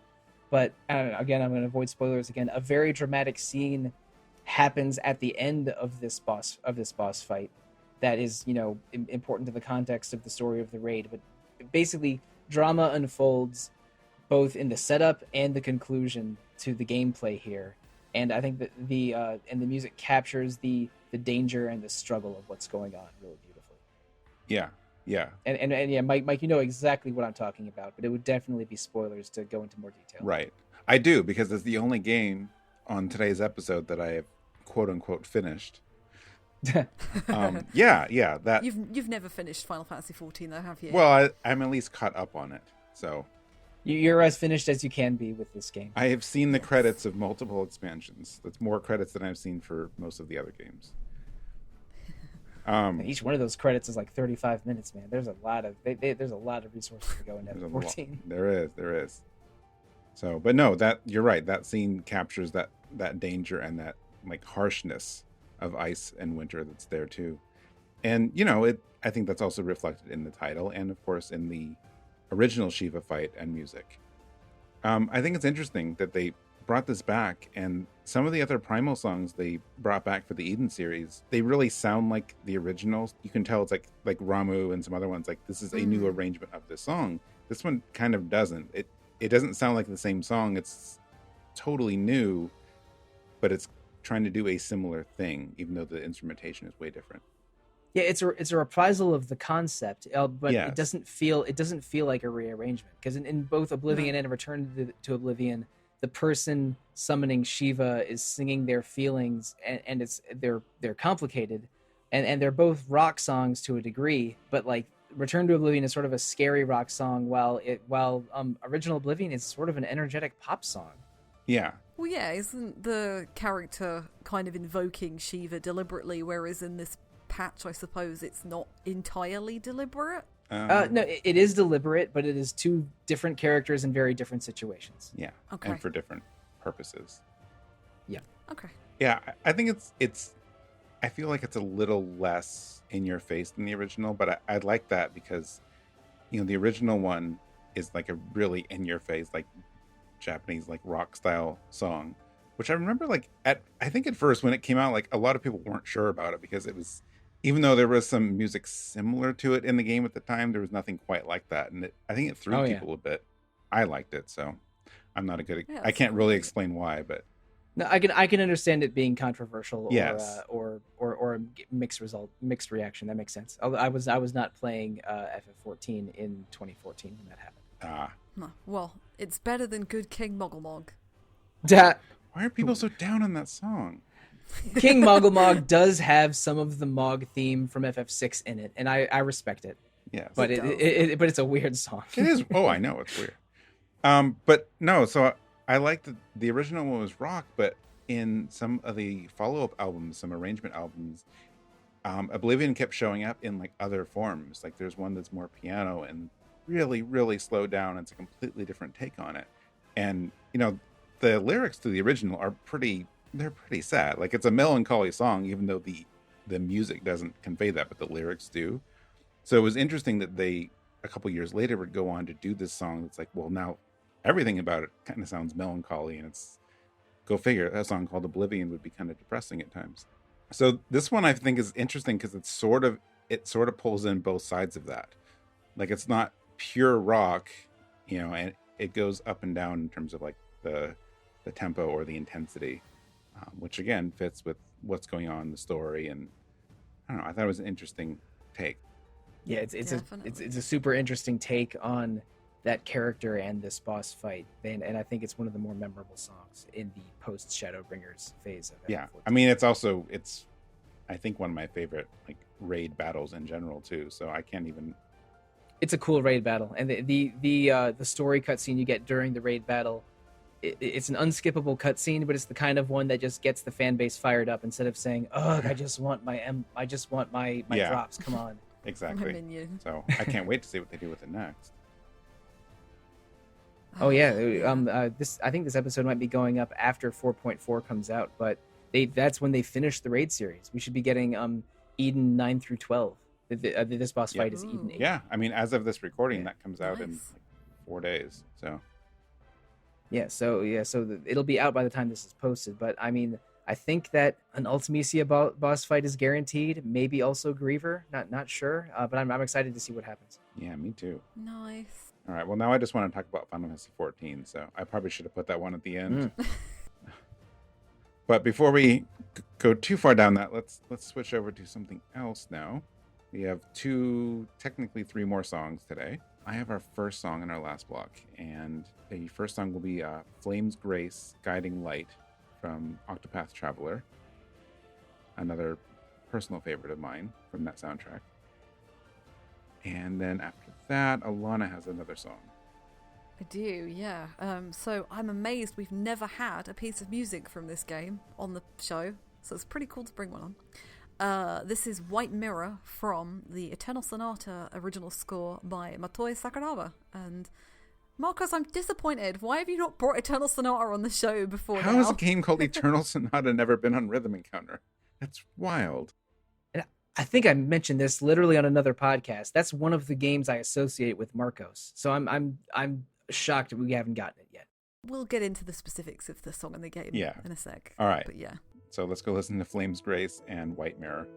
But again, I'm going to avoid spoilers again. A very dramatic scene happens at the end of this boss fight that is, important to the context of the story of the raid. But basically, drama unfolds both in the setup and the conclusion to the gameplay here. And I think that the music captures the danger and the struggle of what's going on really beautifully. Yeah. And yeah, Mike, you know exactly what I'm talking about, but it would definitely be spoilers to go into more detail. Right. I do, because it's the only game on today's episode that I have quote unquote finished. Yeah. That you've never finished Final Fantasy 14 though, have you? Well, I'm at least caught up on it. So you're as finished as you can be with this game. I have seen the credits of multiple expansions. That's more credits than I've seen for most of the other games. Each one of those credits is like 35 minutes, man. There's a lot of there's a lot of resources to go into 14. There is. So, but no, that you're right. That scene captures that danger and that like harshness of ice and winter that's there too. And I think that's also reflected in the title and of course in the original Shiva fight and music. I think it's interesting that they brought this back, and some of the other Primal songs they brought back for the Eden series, they really sound like the originals. You can tell it's like Ramu and some other ones, like this is a new arrangement of this song. This one kind of doesn't. It doesn't sound like the same song. It's totally new, but it's trying to do a similar thing, even though the instrumentation is way different. Yeah, it's a reprisal of the concept, but yes. it doesn't feel like a rearrangement, because in both Oblivion and Return to Oblivion, the person summoning Shiva is singing their feelings, and they're complicated, and they're both rock songs to a degree, but like Return to Oblivion is sort of a scary rock song, while Original Oblivion is sort of an energetic pop song. Yeah. Well, yeah, isn't the character kind of invoking Shiva deliberately, whereas in this patch, I suppose it's not entirely deliberate? No, it is deliberate, but it is two different characters in very different situations. Yeah. Okay. And for different purposes. Yeah. Okay. Yeah, I think it's I feel like it's a little less in your face than the original, but I like that because the original one is like a really in your face, like Japanese like rock style song, which I remember I think at first when it came out, like a lot of people weren't sure about it, because it was, even though there was some music similar to it in the game at the time, there was nothing quite like that, and I think it threw people a bit. I liked it, so I'm not I can't really explain why, but no, I can understand it being controversial, yes. or a mixed reaction. That makes sense. I was not playing FF14 in 2014 when that happened. Well, it's better than Good King Mogglemog. Why are people so down on that song? King Mogglemog does have some of the Mog theme from FF6 in it, and I respect it. Yes, but but it's a weird song. It is. Oh, I know it's weird. But no. So I like the original one was rock, but in some of the follow-up albums, some arrangement albums, Oblivion kept showing up in like other forms. Like there's one that's more piano and really, really slowed down. It's a completely different take on it, and the lyrics to the original are pretty sad. Like it's a melancholy song, even though the music doesn't convey that, but the lyrics do. So it was interesting that they, a couple years later, would go on to do this song that's like, well, now everything about it kind of sounds melancholy, and it's, go figure, a song called Oblivion would be kind of depressing at times. So this one I think is interesting because it sort of pulls in both sides of that. Like it's not pure rock, and it goes up and down in terms of like the tempo or the intensity. Which again fits with what's going on in the story, and I don't know. I thought it was an interesting take. Yeah, it's a super interesting take on that character and this boss fight, and I think it's one of the more memorable songs in the post Shadowbringers phase of FF14. Yeah, I mean it's I think one of my favorite like raid battles in general too. So I can't even. It's a cool raid battle, and the story cutscene you get during the raid battle. It's an unskippable cutscene, but it's the kind of one that just gets the fan base fired up instead of saying, "Ugh, I just want my drops." Come on. Exactly. So I can't wait to see what they do with it next. Oh yeah, this I think this episode might be going up after 4.4 comes out, but that's when they finish the raid series. We should be getting Eden 9 through 12. This boss fight is Eden 8. Yeah, I mean, as of this recording, that comes out in Nice. like 4 days. So So it'll be out by the time this is posted. But I mean, I think that an Ultimisia boss fight is guaranteed. Maybe also Griever. Not sure. But I'm excited to see what happens. yeah, me too. Nice. All right, well, now I just want to talk about Final Fantasy 14, so I probably should have put that one at the end. But before we go too far down that, let's switch over to something else now. We have technically three more songs today. I have our first song in our last block, and the first song will be Flamesgrace, Guiding Light from Octopath Traveler, another personal favorite of mine from that soundtrack. And then after that, Alana has another song. I do, yeah. So I'm amazed we've never had a piece of music from this game on the show, so it's pretty cool to bring one on. This is White Mirror from the Eternal Sonata original score by Motoi Sakuraba. And Marcos, I'm disappointed. Why have you not brought Eternal Sonata on the show before How now? has a game called Eternal Sonata never been on Rhythm Encounter? That's wild. And I think I mentioned this literally on another podcast. That's one of the games I associate with Marcos. So I'm shocked that we haven't gotten it yet. We'll get into the specifics of the song and the game in a sec. All right. But yeah. So let's go listen to Flamesgrace and White Mirror.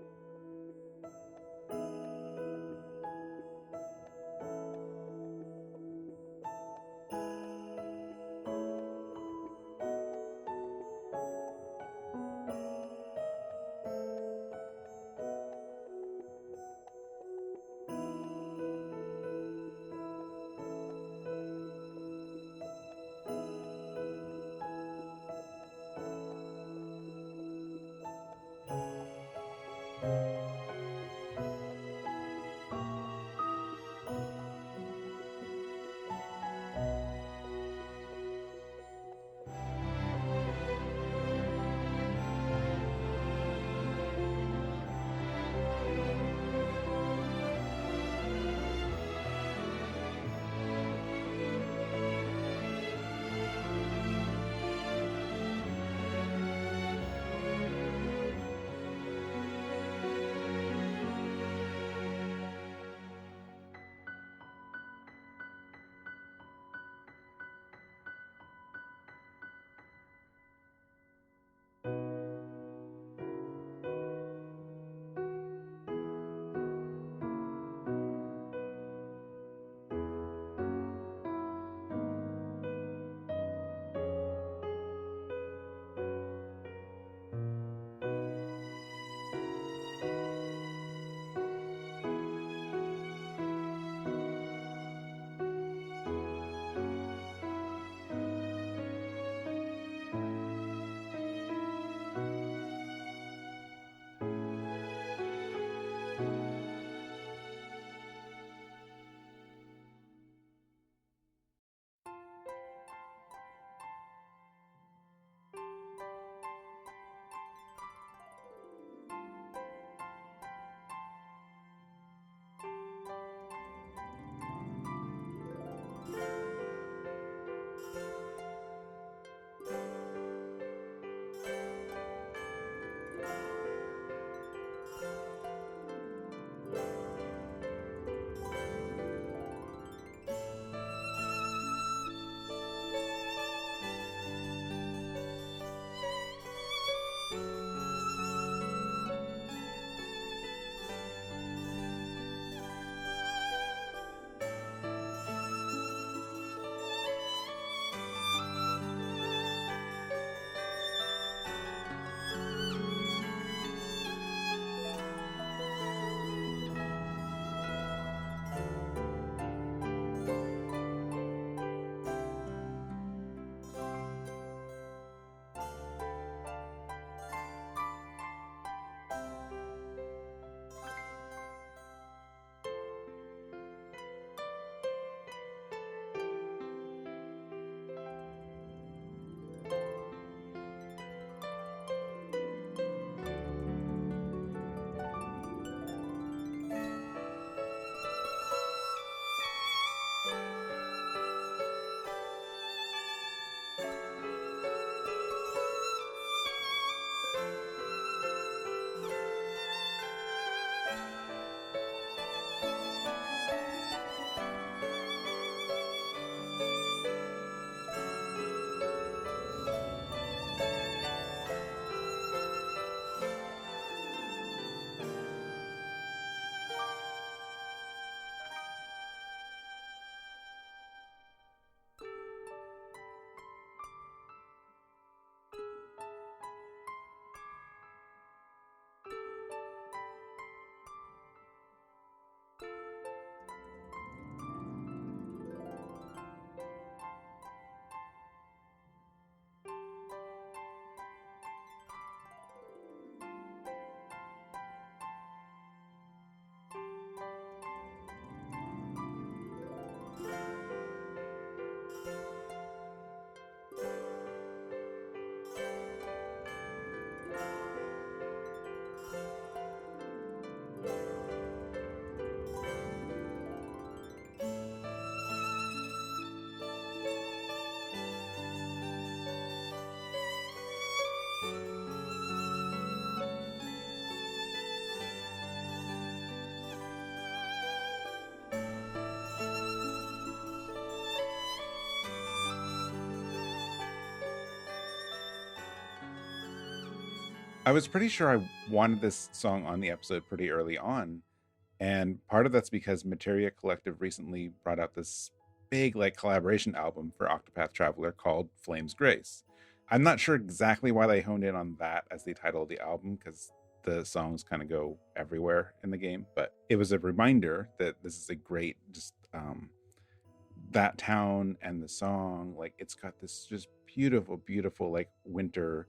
I was pretty sure I wanted this song on the episode pretty early on. And part of that's because Materia Collective recently brought out this big like collaboration album for Octopath Traveler called Flamesgrace. I'm not sure exactly why they honed in on that as the title of the album, because the songs kind of go everywhere in the game, but it was a reminder that this is a great just that town and the song, like it's got this just beautiful like winter,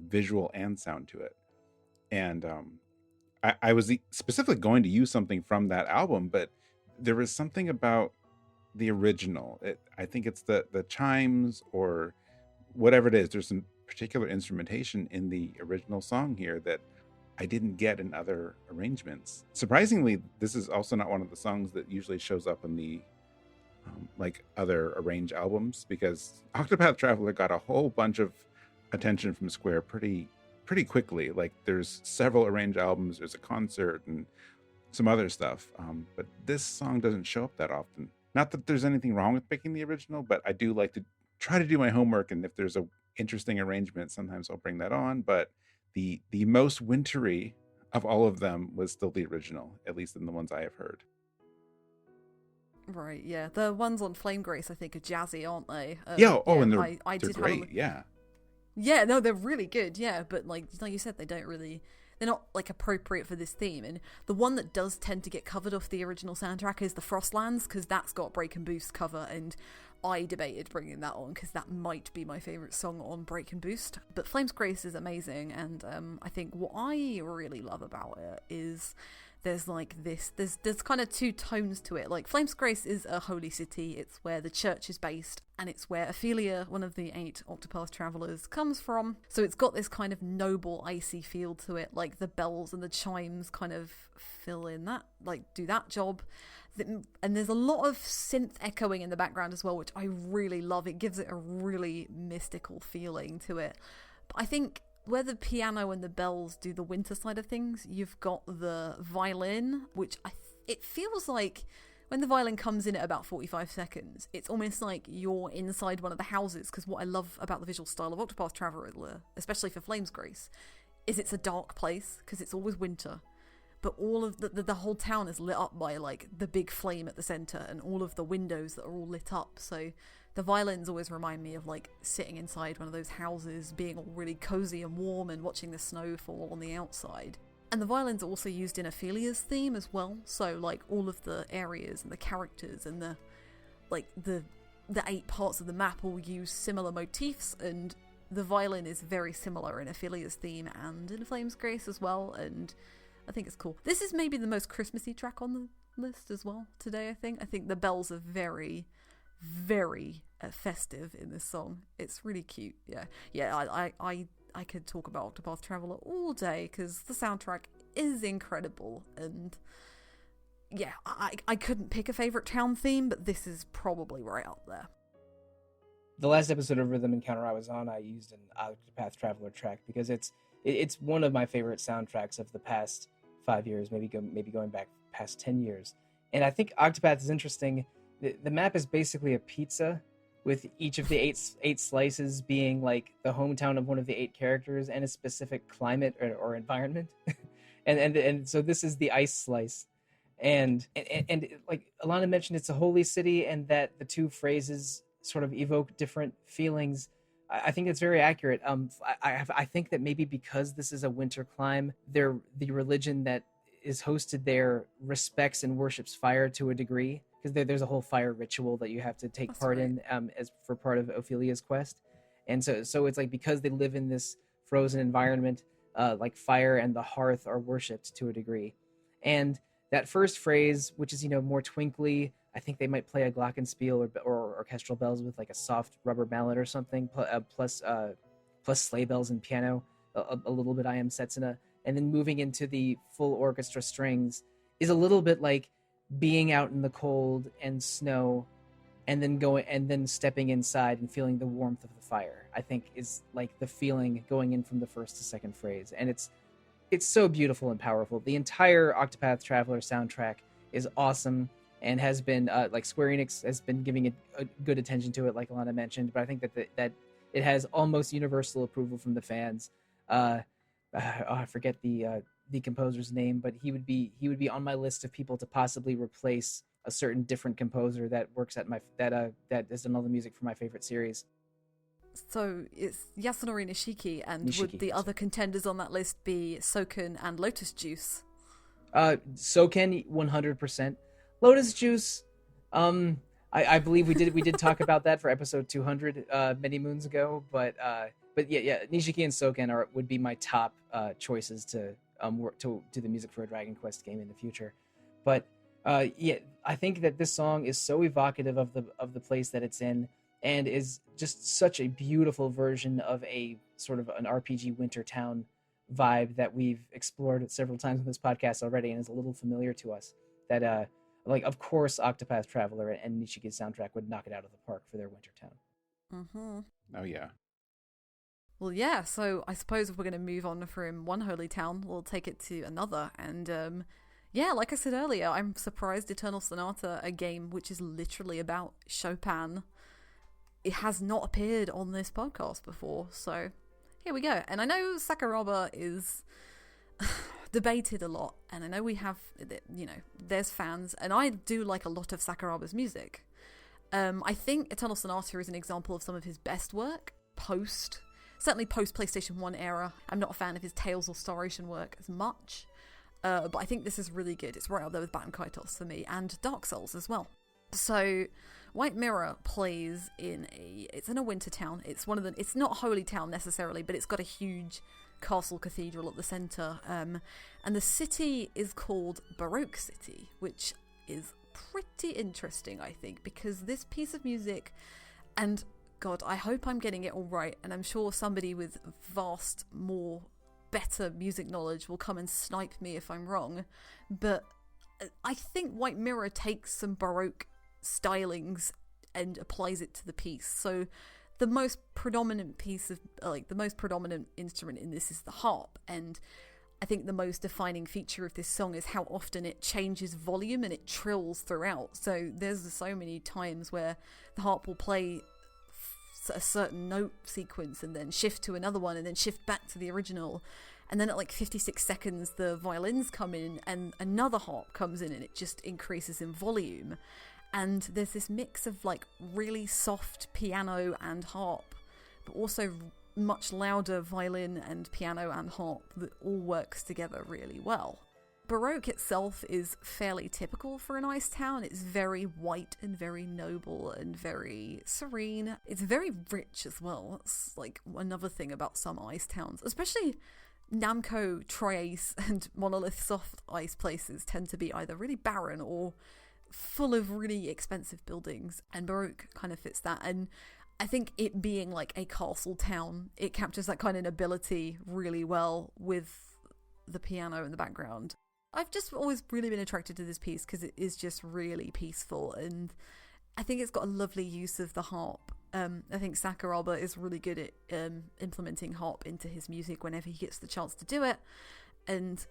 visual and sound to it. And I was specifically going to use something from that album, but there was something about the original. I think it's the chimes or whatever it is. There's some particular instrumentation in the original song here that I didn't get in other arrangements. Surprisingly, this is also not one of the songs that usually shows up in the like other arranged albums, because Octopath Traveler got a whole bunch of attention from Square pretty quickly. Like there's several arranged albums, there's a concert and some other stuff, but this song doesn't show up that often. Not that there's anything wrong with picking the original, but I do like to try to do my homework, and if there's a interesting arrangement, sometimes I'll bring that on. But the most wintry of all of them was still the original, at least in the ones I have heard. Right, yeah. The ones on Flamegrace, I think, are jazzy, aren't they? And they're, I they're did great, have yeah. Yeah, no, they're really good, yeah, but like you said, they're not like appropriate for this theme. And the one that does tend to get covered off the original soundtrack is the Frostlands, because that's got Break and Boost cover, and I debated bringing that on because that might be my favourite song on Break and Boost. But Flamesgrace is amazing, and I think what I really love about it is there's like there's kind of two tones to it. Like Flamesgrace is a holy city, it's where the church is based, and it's where Ophelia, one of the 8 Octopath Travelers, comes from. So it's got this kind of noble, icy feel to it, like the bells and the chimes kind of fill in that, like do that job. And there's a lot of synth echoing in the background as well, which I really love. It gives it a really mystical feeling to it. But I think where the piano and the bells do the winter side of things, you've got the violin, which it feels like when the violin comes in at about 45 seconds, it's almost like you're inside one of the houses, because what I love about the visual style of Octopath Traveler, especially for Flamesgrace, is it's a dark place, because it's always winter. But all of the whole town is lit up by like the big flame at the center, and all of the windows that are all lit up. So the violins always remind me of like sitting inside one of those houses, being all really cozy and warm, and watching the snow fall on the outside. And the violins are also used in Ophelia's theme as well. So like all of the areas and the characters and the 8 parts of the map all use similar motifs, and the violin is very similar in Ophelia's theme and in Flamesgrace as well. And I think it's cool. This is maybe the most Christmassy track on the list as well today, I think. I think the bells are very, very festive in this song. It's really cute. Yeah, I could talk about Octopath Traveler all day, because the soundtrack is incredible. And yeah, I couldn't pick a favourite town theme, but this is probably right up there. The last episode of Rhythm Encounter I was on, I used an Octopath Traveler track, because it's one of my favorite soundtracks of the past 5 years, maybe going back past 10 years. And I think Octopath is interesting. The map is basically a pizza, with each of the eight slices being like the hometown of one of the 8 characters and a specific climate or environment. and so this is the ice slice. And like Alana mentioned, it's a holy city, and that the 2 phrases sort of evoke different feelings. I think it's very accurate. I think that maybe because this is a winter climb, the religion that is hosted there respects and worships fire to a degree, because there's a whole fire ritual that you have to take part in as for part of Ophelia's quest. And so it's like, because they live in this frozen environment, like fire and the hearth are worshipped to a degree. And that first phrase, which is more twinkly, I think they might play a glockenspiel or orchestral bells with like a soft rubber mallet or something, plus sleigh bells and piano, a little bit I Am Setsuna, and then moving into the full orchestra strings is a little bit like being out in the cold and snow, and then stepping inside and feeling the warmth of the fire. I think is like the feeling going in from the first to second phrase, and it's so beautiful and powerful. The entire Octopath Traveler soundtrack is awesome, and has been like Square Enix has been giving a good attention to it, like Alana mentioned. But I think that it has almost universal approval from the fans. I forget the composer's name, but he would be on my list of people to possibly replace a certain different composer that works at my that has done all the music for my favorite series. So it's Yasunori Nishiki, and Nishiki, would the other contenders on that list be Soken and Lotus Juice? Soken 100%. Lotus Juice, I believe we did talk about that for episode 200 many moons ago, but yeah, Nishiki and Soken would be my top choices to work to do the music for a Dragon Quest game in the future. But yeah, I think that this song is so evocative of the place that it's in, and is just such a beautiful version of a sort of an RPG winter town vibe that we've explored several times in this podcast already, and is a little familiar to us. That like, of course, Octopath Traveler and Nishiki's soundtrack would knock it out of the park for their winter town. Mm-hmm. Oh yeah. Well, yeah, so I suppose if we're going to move on from one holy town, we'll take it to another. And yeah, like I said earlier, I'm surprised Eternal Sonata, a game which is literally about Chopin, it has not appeared on this podcast before. So here we go. And I know Sakuraba is debated a lot, and I know we have, you know, there's fans, and I do like a lot of Sakuraba's music. I think Eternal Sonata is an example of some of his best work, certainly post PlayStation 1 era. I'm not a fan of his Tales or Star Ocean work as much, but I think this is really good. It's right up there with Baton Kaitos for me, and Dark Souls as well. So White Mirror plays it's in a winter town. It's not a holy town necessarily, but it's got a huge castle cathedral at the center, and the city is called Baroque City, which is pretty interesting, I think, because this piece of music, and God, I hope I'm getting it all right, and I'm sure somebody with better music knowledge will come and snipe me if I'm wrong, but I think White Mirror takes some Baroque stylings and applies it to the piece. So the most predominant instrument in this is the harp, and I think the most defining feature of this song is how often it changes volume and it trills throughout. So there's so many times where the harp will play a certain note sequence and then shift to another one and then shift back to the original, and then at like 56 seconds the violins come in and another harp comes in, and it just increases in volume. And there's this mix of like really soft piano and harp, but also much louder violin and piano and harp that all works together really well. Baroque itself is fairly typical for an ice town. It's very white and very noble and very serene. It's very rich as well. That's like another thing about some ice towns, especially Namco Tri-Ace and Monolith Soft ice places tend to be either really barren or full of really expensive buildings, and Baroque kind of fits that. And I think it being like a castle town, it captures that kind of nobility really well with the piano in the background. I've just always really been attracted to this piece because it is just really peaceful, and I think it's got a lovely use of the harp. I think Sakuraba is really good at implementing harp into his music whenever he gets the chance to do it, and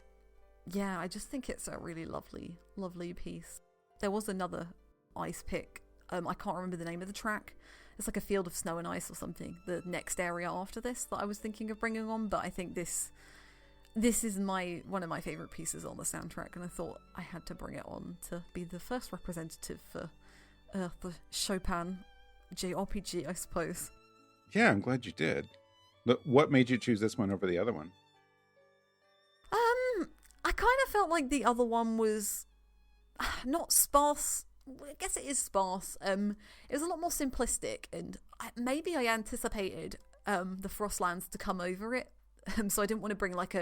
yeah, I just think it's a really lovely piece. There was another ice pick. I can't remember the name of the track. It's like a field of snow and ice or something. The next area after this that I was thinking of bringing on, but I think this is one of my favourite pieces on the soundtrack, and I thought I had to bring it on to be the first representative for the Chopin JRPG, I suppose. Yeah, I'm glad you did. Look, what made you choose this one over the other one? I kind of felt like the other one was not sparse. I guess it is sparse. It was a lot more simplistic, and maybe I anticipated the Frostlands to come over it, so I didn't want to bring like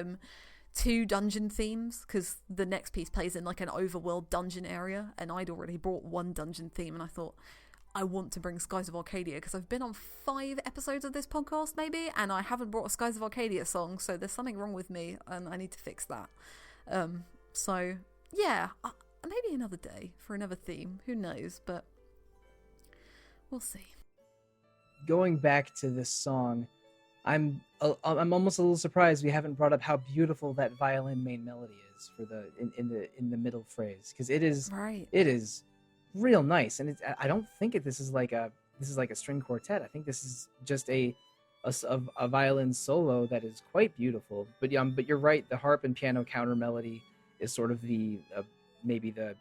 two dungeon themes, because the next piece plays in like an overworld dungeon area, and I'd already brought one dungeon theme, and I thought I want to bring Skies of Arcadia because I've been on 5 episodes of this podcast maybe, and I haven't brought a Skies of Arcadia song, so there's something wrong with me and I need to fix that. So yeah, maybe another day for another theme, who knows, but we'll see. Going back to this song, I'm almost a little surprised we haven't brought up how beautiful that violin main melody is for in the middle phrase, because it is right. It is real nice, and I don't think this is like a string quartet. I think this is just a a violin solo that is quite beautiful. But you're right. The harp and piano counter melody is sort of the maybe the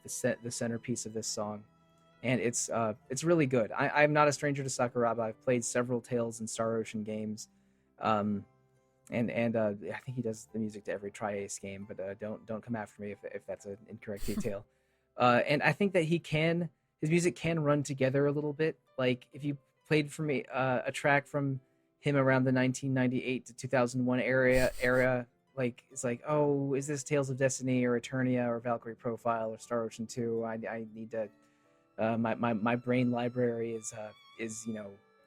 centerpiece of this song, and it's really good. I'm not a stranger to Sakuraba. I've played several Tales and Star Ocean games, and I think he does the music to every Tri-Ace game. But don't come after me if that's an incorrect detail. And I think that his music can run together a little bit. Like if you played for me a track from him around the 1998 to 2001 era, like it's like, oh, is this Tales of Destiny or Eternia or Valkyrie Profile or Star Ocean 2? I need to my brain library is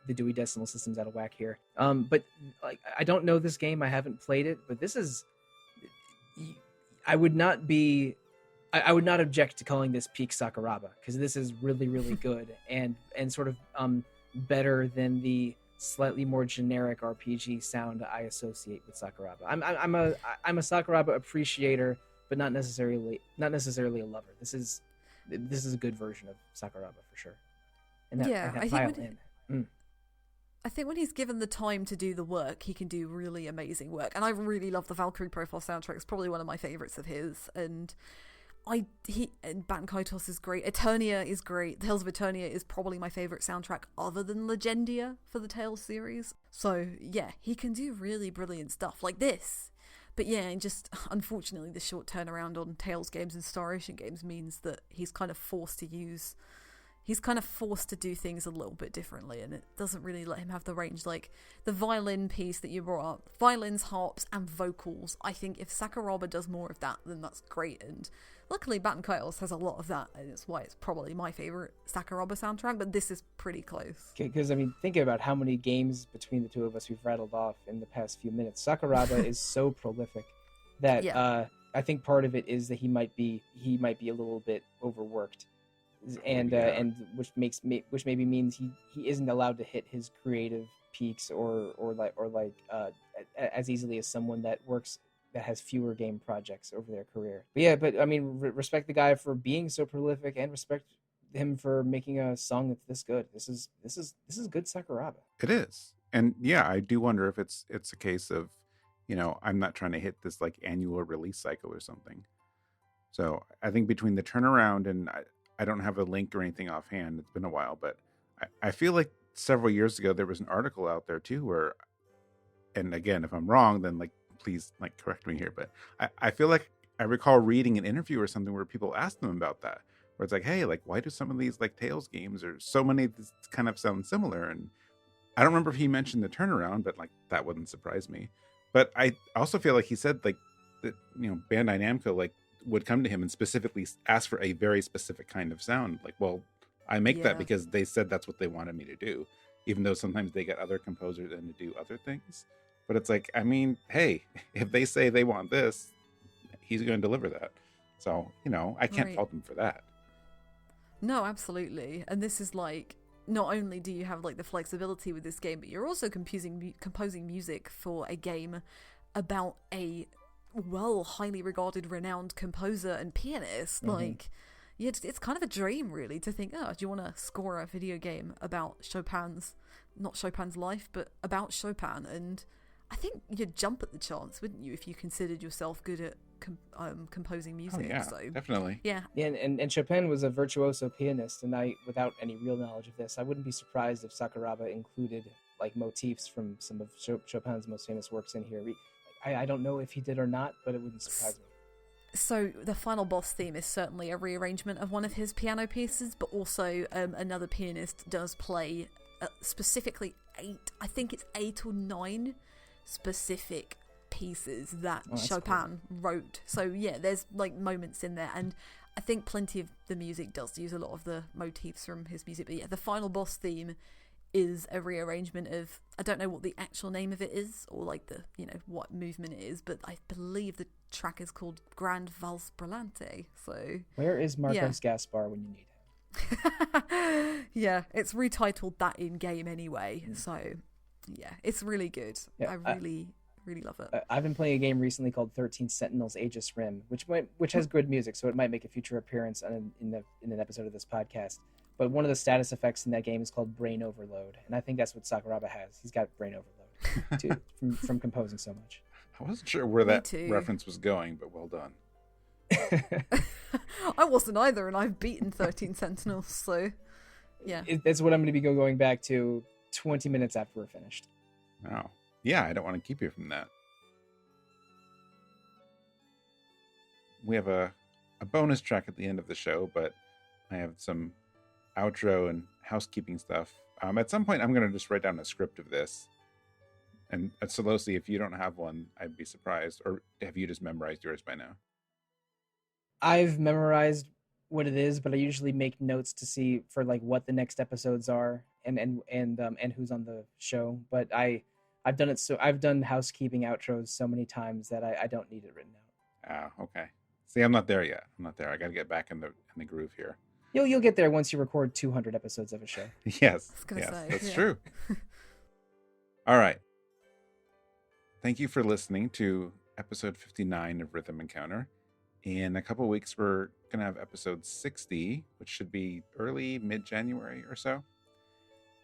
the Dewey Decimal System's out of whack here. But like I don't know this game, I haven't played it, but this is I would not object to calling this peak Sakuraba, because this is really, really good and sort of better than the slightly more generic RPG sound I associate with Sakuraba. I'm a Sakuraba appreciator, but not necessarily a lover. This is a good version of Sakuraba for sure. And that violin. I think when he's given the time to do the work, he can do really amazing work. And I really love the Valkyrie Profile soundtrack. It's probably one of my favorites of his. And Baten Kaitos is great. Eternia is great. Tales of Eternia is probably my favorite soundtrack other than Legendia for the Tales series. So yeah, he can do really brilliant stuff like this. But yeah, and just unfortunately the short turnaround on Tales games and Star Ocean games means that he's kind of forced to do things a little bit differently, and it doesn't really let him have the range. Like the violin piece that you brought up, violins, harps, and vocals. I think if Sakuraba does more of that, then that's great. And luckily, Baten Kaitos has a lot of that, and it's why it's probably my favorite Sakuraba soundtrack. But this is pretty close. Because I mean, thinking about how many games between the two of us we've rattled off in the past few minutes, Sakuraba is so prolific that I think part of it is that he might be a little bit overworked. And which maybe means he isn't allowed to hit his creative peaks or as easily as someone that has fewer game projects over their career. But I mean, respect the guy for being so prolific, and respect him for making a song that's this good. This is good Sakuraba. It is, and yeah, I do wonder if it's a case of, I'm not trying to hit this like annual release cycle or something. So I think between the turnaround and I don't have a link or anything offhand. It's been a while, but I feel like several years ago there was an article out there too where, and again, if I'm wrong, then like please like correct me here, but I feel like I recall reading an interview or something where people asked them about that, where it's like, hey, like why do some of these like Tales games or so many of these kind of sound similar? And I don't remember if he mentioned the turnaround, but like that wouldn't surprise me. But I also feel like he said like that, Bandai Namco like would come to him and specifically ask for a very specific kind of sound. Like, well, I make that because they said that's what they wanted me to do, even though sometimes they get other composers in to do other things. But it's like, I mean, hey, if they say they want this, he's going to deliver that. So, I can't fault him for that. No, absolutely. And this is like, not only do you have like the flexibility with this game, but you're also composing music for a game about a highly regarded, renowned composer and pianist. Mm-hmm. Like, it's kind of a dream, really, to think, do you want to score a video game about not Chopin's life, but about Chopin? And I think you'd jump at the chance, wouldn't you, if you considered yourself good at composing music? Oh, yeah, so, definitely. Yeah. And Chopin was a virtuoso pianist, and without any real knowledge of this, I wouldn't be surprised if Sakuraba included like motifs from some of Chopin's most famous works in here. I don't know if he did or not, but it wouldn't surprise me. So the final boss theme is certainly a rearrangement of one of his piano pieces, but also another pianist does play specifically 8 or 9 specific pieces that Chopin wrote. So yeah, there's like moments in there, and I think plenty of the music does use a lot of the motifs from his music. But yeah, the final boss theme is a rearrangement of, I don't know what the actual name of it is, or like the, what movement it is, but I believe the track is called Grand Valse Brillante. So where is Marcos Gaspar when you need him? Yeah, it's retitled that in game anyway. So yeah, it's really good. I really love it. I've been playing a game recently called 13 Sentinels Aegis Rim, which has good music, so it might make a future appearance in an episode of this podcast. But one of the status effects in that game is called Brain Overload, and I think that's what Sakuraba has. He's got Brain Overload. from composing so much. I wasn't sure where Me that too. reference was going, but well done. I wasn't either, and I've beaten 13 Sentinels, so yeah. That's what I'm going to be going back to 20 minutes after we're finished. Oh, yeah, I don't want to keep you from that. We have a bonus track at the end of the show, but I have some outro and housekeeping stuff. At some point, I'm going to just write down a script of this. And at Sollosi, if you don't have one, I'd be surprised. Or have you just memorized yours by now? I've memorized what it is, but I usually make notes to see for like what the next episodes are and who's on the show. But I've done it, so I've done housekeeping outros so many times that I don't need it written out. Oh, okay. See, I'm not there yet. I'm not there. I got to get back in the groove here. You'll get there once you record 200 episodes of a show. Yes, I was gonna say, that's yeah. true. All right. Thank you for listening to episode 59 of Rhythm Encounter. In a couple of weeks, we're going to have episode 60, which should be early, mid-January or so.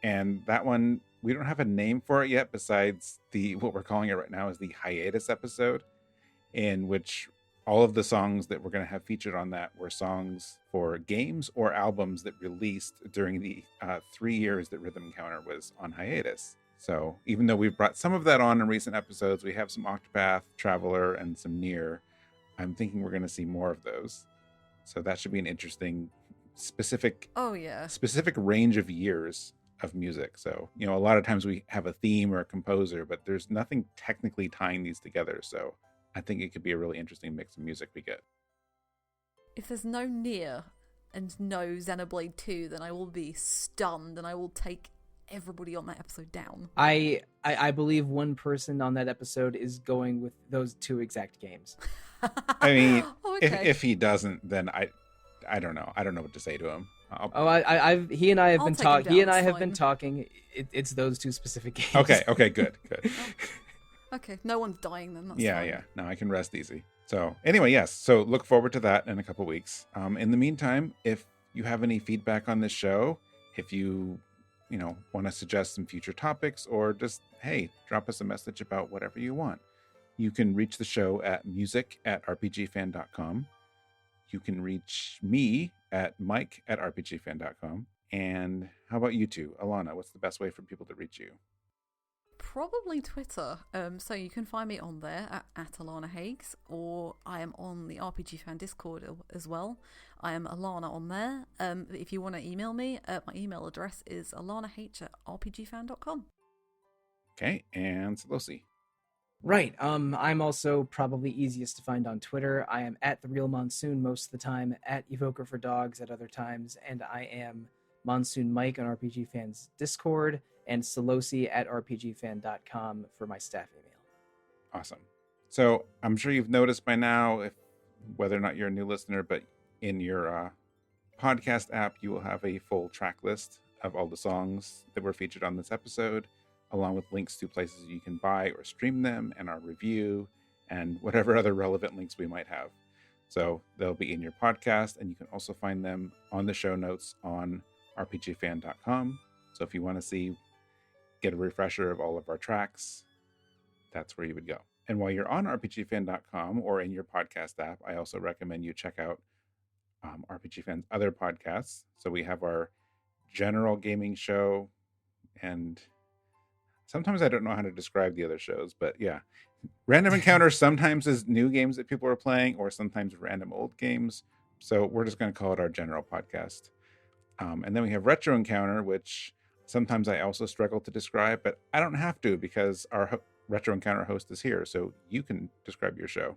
And that one, we don't have a name for it yet besides what we're calling it right now is the hiatus episode, in which all of the songs that we're going to have featured on that were songs for games or albums that released during the 3 years that Rhythm Encounter was on hiatus. So even though we've brought some of that on in recent episodes, we have some Octopath, Traveler, and some Nier. I'm thinking we're going to see more of those. So that should be an interesting, specific range of years of music. So, a lot of times we have a theme or a composer, but there's nothing technically tying these together. So I think it could be a really interesting mix of music we get. If there's no Nier and no Xenoblade 2, then I will be stunned and I will take everybody on that episode down. I believe one person on that episode is going with those two exact games. I mean, okay. if he doesn't, then I don't know. I don't know what to say to him. He and I have I'll been take him talking. down, He and I it's have fine. been talking. It's those two specific games. Okay, good. Okay, no one's dying then. That's Yeah, fine. yeah. No, I can rest easy. So anyway, yes. So look forward to that in a couple weeks. In the meantime, if you have any feedback on this show, if you want to suggest some future topics, or just, hey, drop us a message about whatever you want, you can reach the show at music@rpgfan.com. You can reach me at mike@rpgfan.com. And how about you two? Alana, what's the best way for people to reach you? Probably Twitter. So you can find me on there at Alana Hagues, or I am on the RPG Fan Discord as well. I am Alana on there. If you want to email me, my email address is alanah@rpgfan.com. Okay, and Sollosi. Right. I'm also probably easiest to find on Twitter. I am at The Real Monsoon most of the time, at Evoker for Dogs at other times, and I am Monsoon Mike on RPG Fan's Discord, and Sollosi at rpgfan.com for my staff email. Awesome. So I'm sure you've noticed by now, whether or not you're a new listener, but in your podcast app, you will have a full track list of all the songs that were featured on this episode, along with links to places you can buy or stream them, and our review, and whatever other relevant links we might have. So they'll be in your podcast, and you can also find them on the show notes on rpgfan.com. So if you want to get a refresher of all of our tracks, that's where you would go. And while you're on rpgfan.com or in your podcast app, I also recommend you check out RPG Fan's other podcasts. So we have our general gaming show, and sometimes I don't know how to describe the other shows, but yeah. Random Encounter sometimes is new games that people are playing, or sometimes random old games. So we're just going to call it our general podcast. And then we have Retro Encounter, which sometimes I also struggle to describe, but I don't have to because our Retro Encounter host is here, so you can describe your show.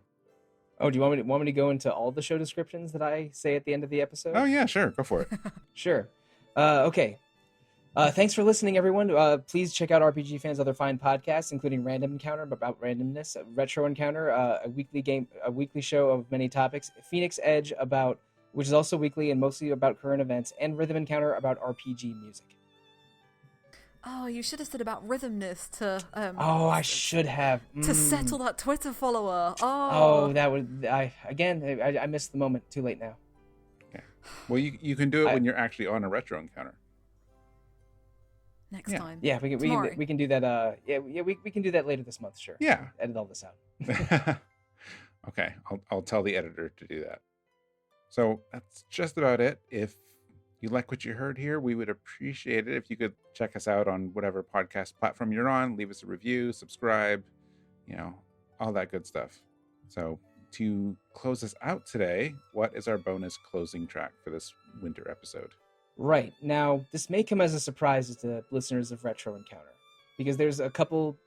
Oh, do you want me to go into all the show descriptions that I say at the end of the episode? Oh yeah, sure, go for it. Sure. Okay. Thanks for listening, everyone. Please check out RPG Fan's other fine podcasts, including Random Encounter about randomness, Retro Encounter, a weekly show of many topics, Phoenix Edge which is also weekly and mostly about current events, and Rhythm Encounter about RPG music. Oh, you should have said about rhythmness to. I should have to settle that Twitter follower. That would I missed the moment. Too late now. Okay. Well, you can do it when you're actually on a Retro Encounter. next Yeah. time. Yeah, we Tomorrow. can do that. We can do that later this month. Sure. Yeah. Edit all this out. Okay, I'll tell the editor to do that. So that's just about it. If you like what you heard here, we would appreciate it if you could check us out on whatever podcast platform you're on. Leave us a review, subscribe, all that good stuff. So to close us out today, what is our bonus closing track for this winter episode? Right. Now, this may come as a surprise to listeners of Retro Encounter, because there's a couple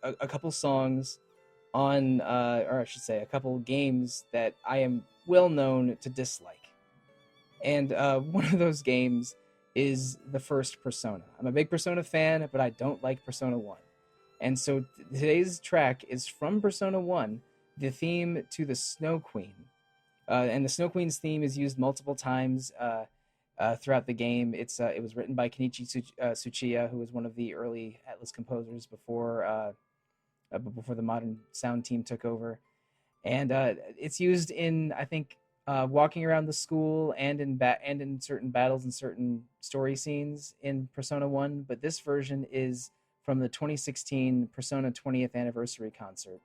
songs on, or I should say, a couple games that I am well known to dislike. And one of those games is the first Persona. I'm a big Persona fan, but I don't like Persona 1. And so today's track is from Persona 1, the theme to the Snow Queen. And the Snow Queen's theme is used multiple times throughout the game. It was written by Kenichi Tsuchiya, who was one of the early Atlus composers before the modern sound team took over. And it's used in, I think, walking around the school and in certain battles and certain story scenes in Persona 1. But this version is from the 2016 Persona 20th anniversary concert,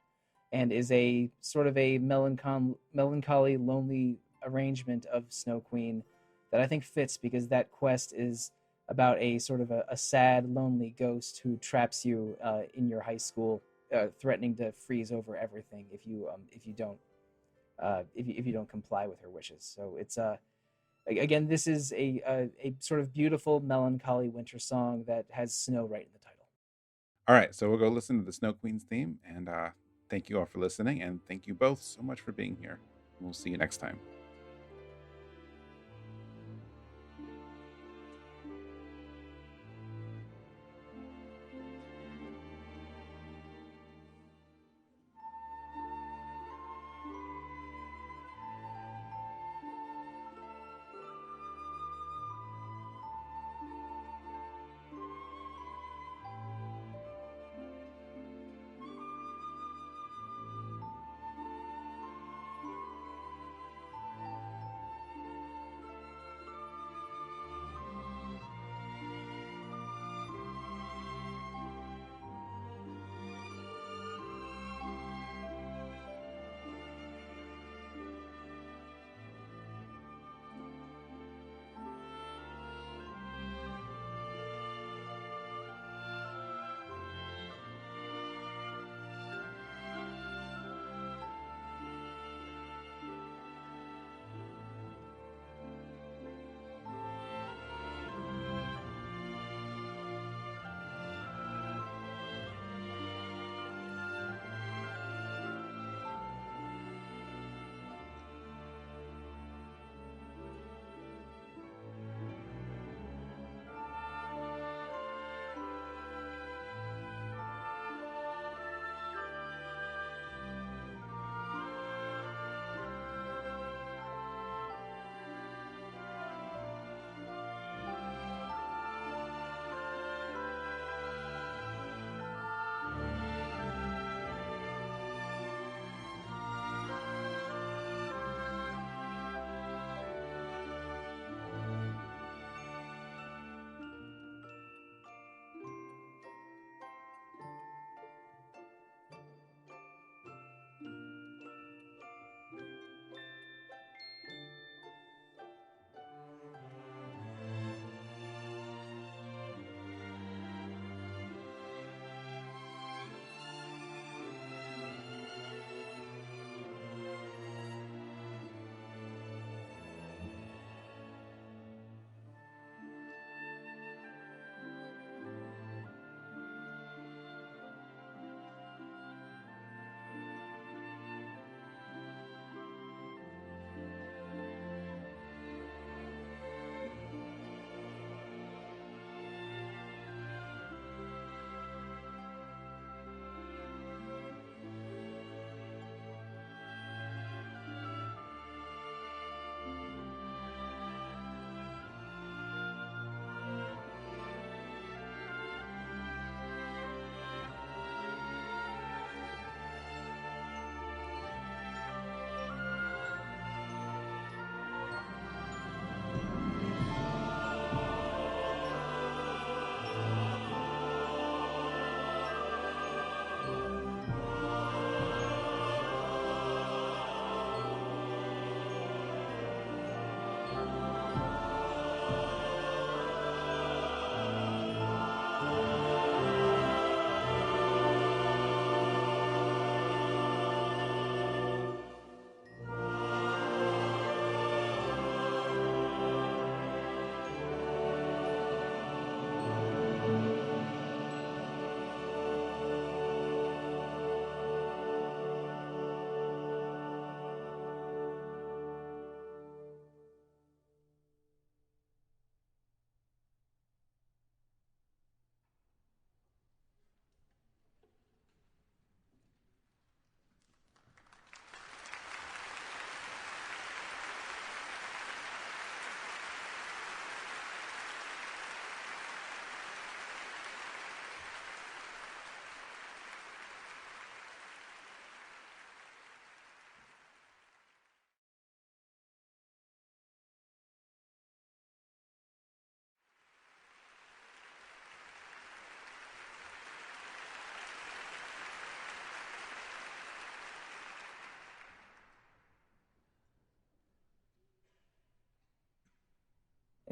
and is a sort of a melancholy, lonely arrangement of Snow Queen that I think fits, because that quest is about a sort of a sad, lonely ghost who traps you in your high school, threatening to freeze over everything if you don't comply with her wishes. So it's again, this is a sort of beautiful, melancholy winter song that has snow right in the title. All right, so we'll go listen to the Snow Queen's theme, and thank you all for listening, and thank you both so much for being here. We'll see you next time.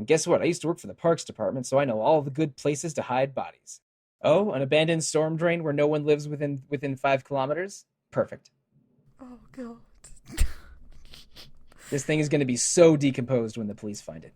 And guess what? I used to work for the parks department, so I know all the good places to hide bodies. Oh, an abandoned storm drain where no one lives within 5 kilometers? Perfect. Oh god. This thing is going to be so decomposed when the police find it.